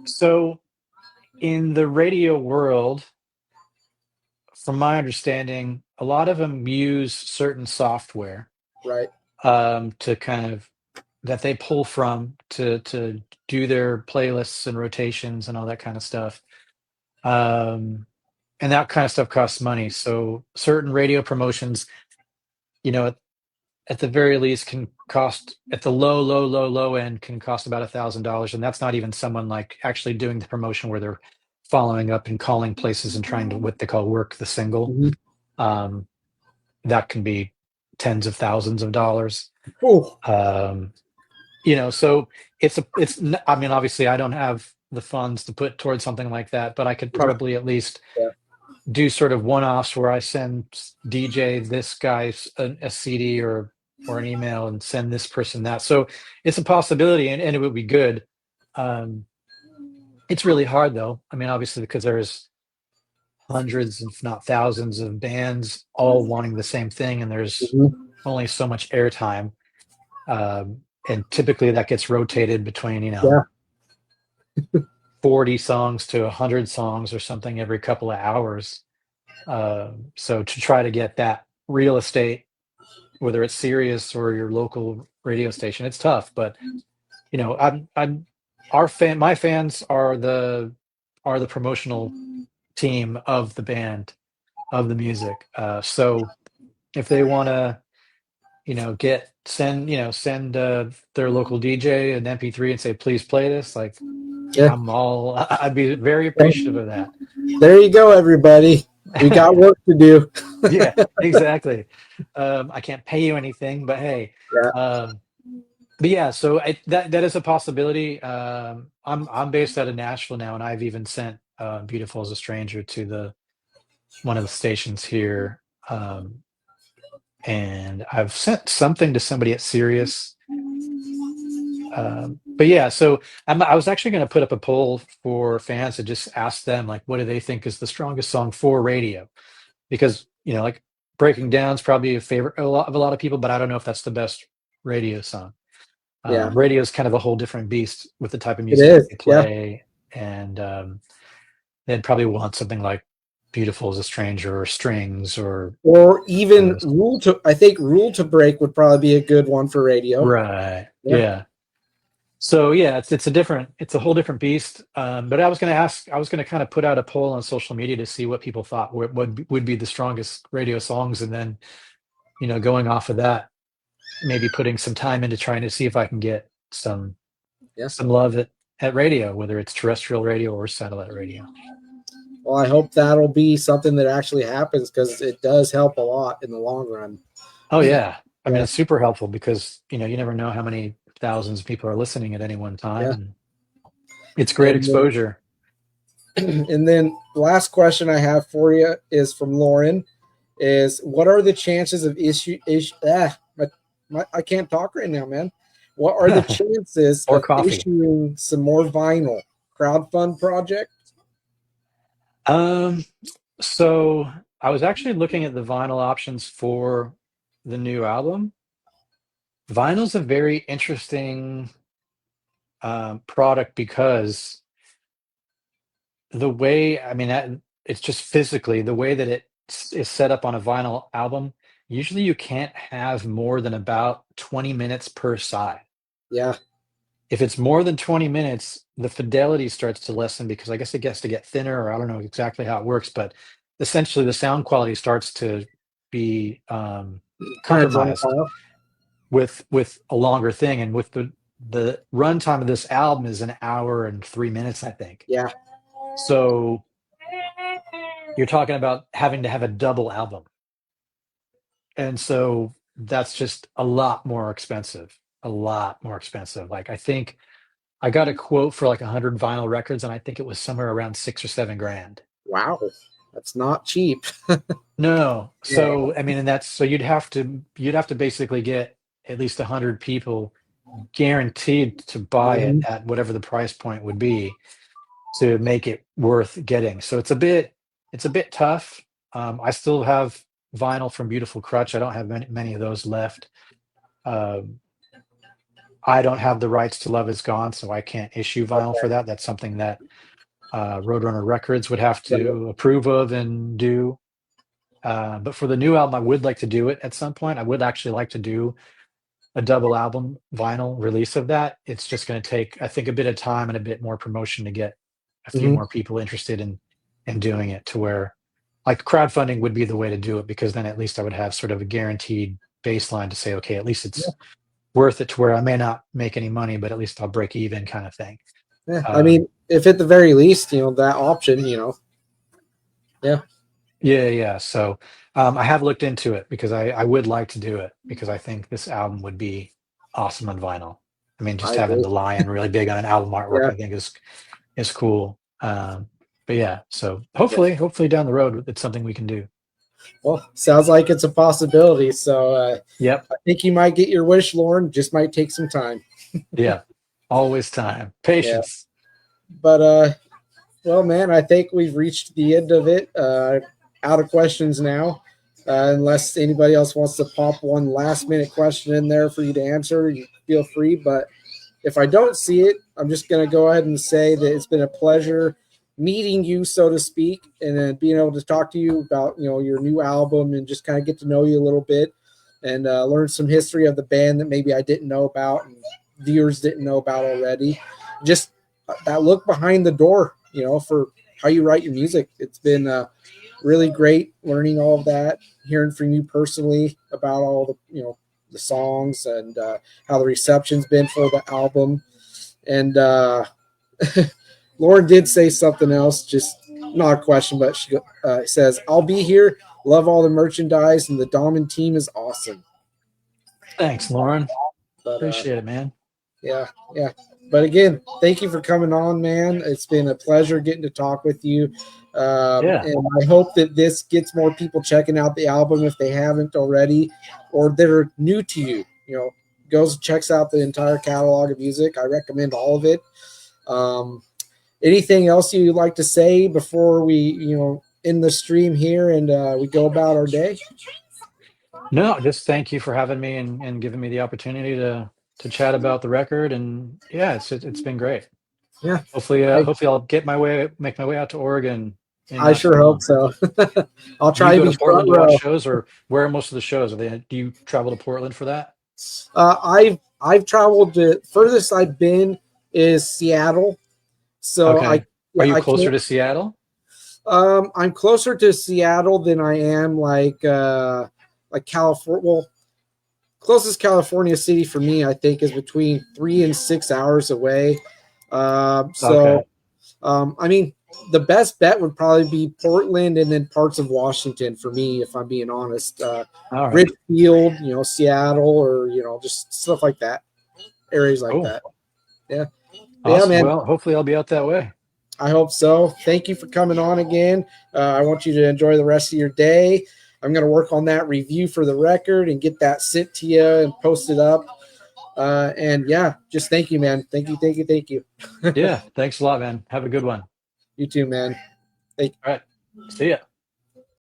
So, in the radio world, from my understanding, a lot of them use certain software Right. to kind of that they pull from to do their playlists and rotations and all that kind of stuff. Um, and that kind of stuff costs money. So certain radio promotions, you know, at the very least can cost at the low end can cost about $1,000, and that's not even someone like actually doing the promotion where they're following up and calling places and trying to what they call work the single. Hmm. Um, that can be tens of thousands of dollars. Oh, Um, so I mean, obviously I don't have the funds to put towards something like that, but I could probably at least yeah. do sort of one-offs where I send DJ this guy's a CD or an email and send this person that. So it's a possibility, and it would be good. Um, it's really hard though. I mean, obviously because there's hundreds, if not thousands, of bands all wanting the same thing, and there's Mhm. only so much airtime. And typically that gets rotated between Yeah. 40 songs to 100 songs or something every couple of hours. So to try to get that real estate, whether it's Sirius or your local radio station, it's tough. But I'm my fans are the promotional team of the band, of the music. So if they want to, send their local DJ an MP3 and say, please play this, like Yeah. I'd be very appreciative of that. There you go, everybody. We got work to do. Yeah, exactly. I can't pay you anything, but hey, Yeah. um, but yeah, so that is a possibility. I'm based out of Nashville now, and I've even sent "Beautiful as a Stranger" to the one of the stations here, and I've sent something to somebody at Sirius. But yeah, so I was actually going to put up a poll for fans to just ask them, like, what do they think is the strongest song for radio? Because, like Breaking Down is probably a favorite of a lot of people, but I don't know if that's the best radio song. Yeah, Radio is kind of a whole different beast with the type of it music that is. they Yeah. play, and they'd probably want something like "Beautiful as a Stranger" or "Strings" or Or even those. I think Rule to Break would probably be a good one for radio. Right. Yeah. Yeah. So yeah, it's a whole different beast. But I was gonna kind of put out a poll on social media to see what people thought would be the strongest radio songs, and then going off of that, maybe putting some time into trying to see if I can get Yeah. some love at radio, whether it's terrestrial radio or satellite radio. Well, I hope that'll be something that actually happens because it does help a lot in the long run. Oh yeah, I mean Yeah. it's super helpful because you never know how many thousands of people are listening at any one time, Yeah. and it's great And then, exposure. and then the last question I have for you is from Lauren is what are the chances of I can't talk right now, man. What are the chances Or of coffee. issuing some more vinyl crowdfund project? Um, so I was actually looking at the vinyl options for the new album. Vinyl's a very interesting product because the way, I mean, it's just physically the way that it is set up on a vinyl album. Usually, you can't have more than about 20 minutes per side. Yeah. If it's more than 20 minutes, the fidelity starts to lessen because I guess it gets to get thinner, or I don't know exactly how it works, but essentially the sound quality starts to be Kind of drawing compromised file. with a longer thing. And with the runtime of this album is an hour and 3 minutes, I think. Yeah. So you're talking about having to have a double album. And so that's just a lot more expensive, a lot more expensive. Like I think I got a quote for like 100 vinyl records, and I think it was somewhere around 6 or 7 grand. Wow. That's not cheap. No, Yeah. so I mean, and that's so you'd have to basically get at least 100 people guaranteed to buy it Mhm. at whatever the price point would be to make it worth getting. So it's a bit tough. I still have vinyl from Beautiful Crutch. I don't have many of those left. Um, I don't have the rights to Love Is Gone, so I can't issue vinyl for Okay. that. That's something that Roadrunner Records would have Right. to approve of and do. But for the new album, I would like to do it at some point. I would actually like to do a double album vinyl release of that. It's just going to take, I think, a bit of time and a bit more promotion to get a few Mhm. more people interested in doing it to where like crowdfunding would be the way to do it because then at least I would have sort of a guaranteed baseline to say, okay, at least it's worth it to where I may not make any money, but at least I'll break even kind of thing. Yeah. I Um, mean, if at the very least, that option, yeah. Yeah, yeah. So I have looked into it because I would like to do it because I think this album would be awesome on vinyl. I mean, I just having agree. the lion really big on an album artwork, Yeah. I think is cool. But yeah, so Yeah. hopefully down the road, it's something we can do. Well, sounds like it's a possibility. So Yep. I think you might get your wish, Lauren. Just might take some time. Yeah. Always time, Yeah. patience. But well, man, I think we've reached the end of it. Out of questions now. Unless anybody else wants to pop one last minute question in there for you to answer, you feel free. But if I don't see it, I'm just going to go ahead and say that it's been a pleasure meeting you, so to speak, and then being able to talk to you about your new album and just kind of get to know you a little bit and learn some history of the band that maybe I didn't know about and viewers didn't know about already. Just that look behind the door, for how you write your music. It's been really great learning all of that, hearing from you personally about all the songs and how the reception's been for the album. And Lauren did say something else, just not a question, but she says, "I'll be here. Love all the merchandise, and the Dommin team is awesome." Thanks, Lauren. But Appreciate it, man. yeah, yeah. But again, thank you for coming on, man. It's been a pleasure getting to talk with you. Yeah. And I hope that this gets more people checking out the album if they haven't already, or that are new to you. goes and checks out the entire catalog of music. I recommend all of it. Um, Anything else you'd like to say before we, end the stream here and we go about our day? No, just thank you for having me and giving me the opportunity to chat about the record. And yeah, it's been great. Yeah, Hopefully I'll make my way out to Oregon in I not too sure hope long. so. I'll Do you try to go to be front Portland to watch row. shows, or where are most of the shows? Do you travel to Portland for that? I've traveled the furthest I've been is Seattle. So Okay. Are yeah, you I closer can't. to Seattle? I'm closer to Seattle than I am like California. Well, closest California city for me, I think, is between 3 and 6 hours away. Okay. I mean, the best bet would probably be Portland and then parts of Washington for me, if I'm being honest. All right. Richfield, Seattle, or just stuff like that, areas like Cool. that. Yeah, but yeah, Awesome. man. Well, hopefully I'll be out that way. I hope so. Thank you for coming on again. I want you to enjoy the rest of your day. I'm going to work on that review for the record and get that sent to you and posted up. And yeah, just thank you, man. Thank you, thank you, thank you. Yeah. Thanks a lot, man. Have a good one. You too, man. Thank All right. See ya.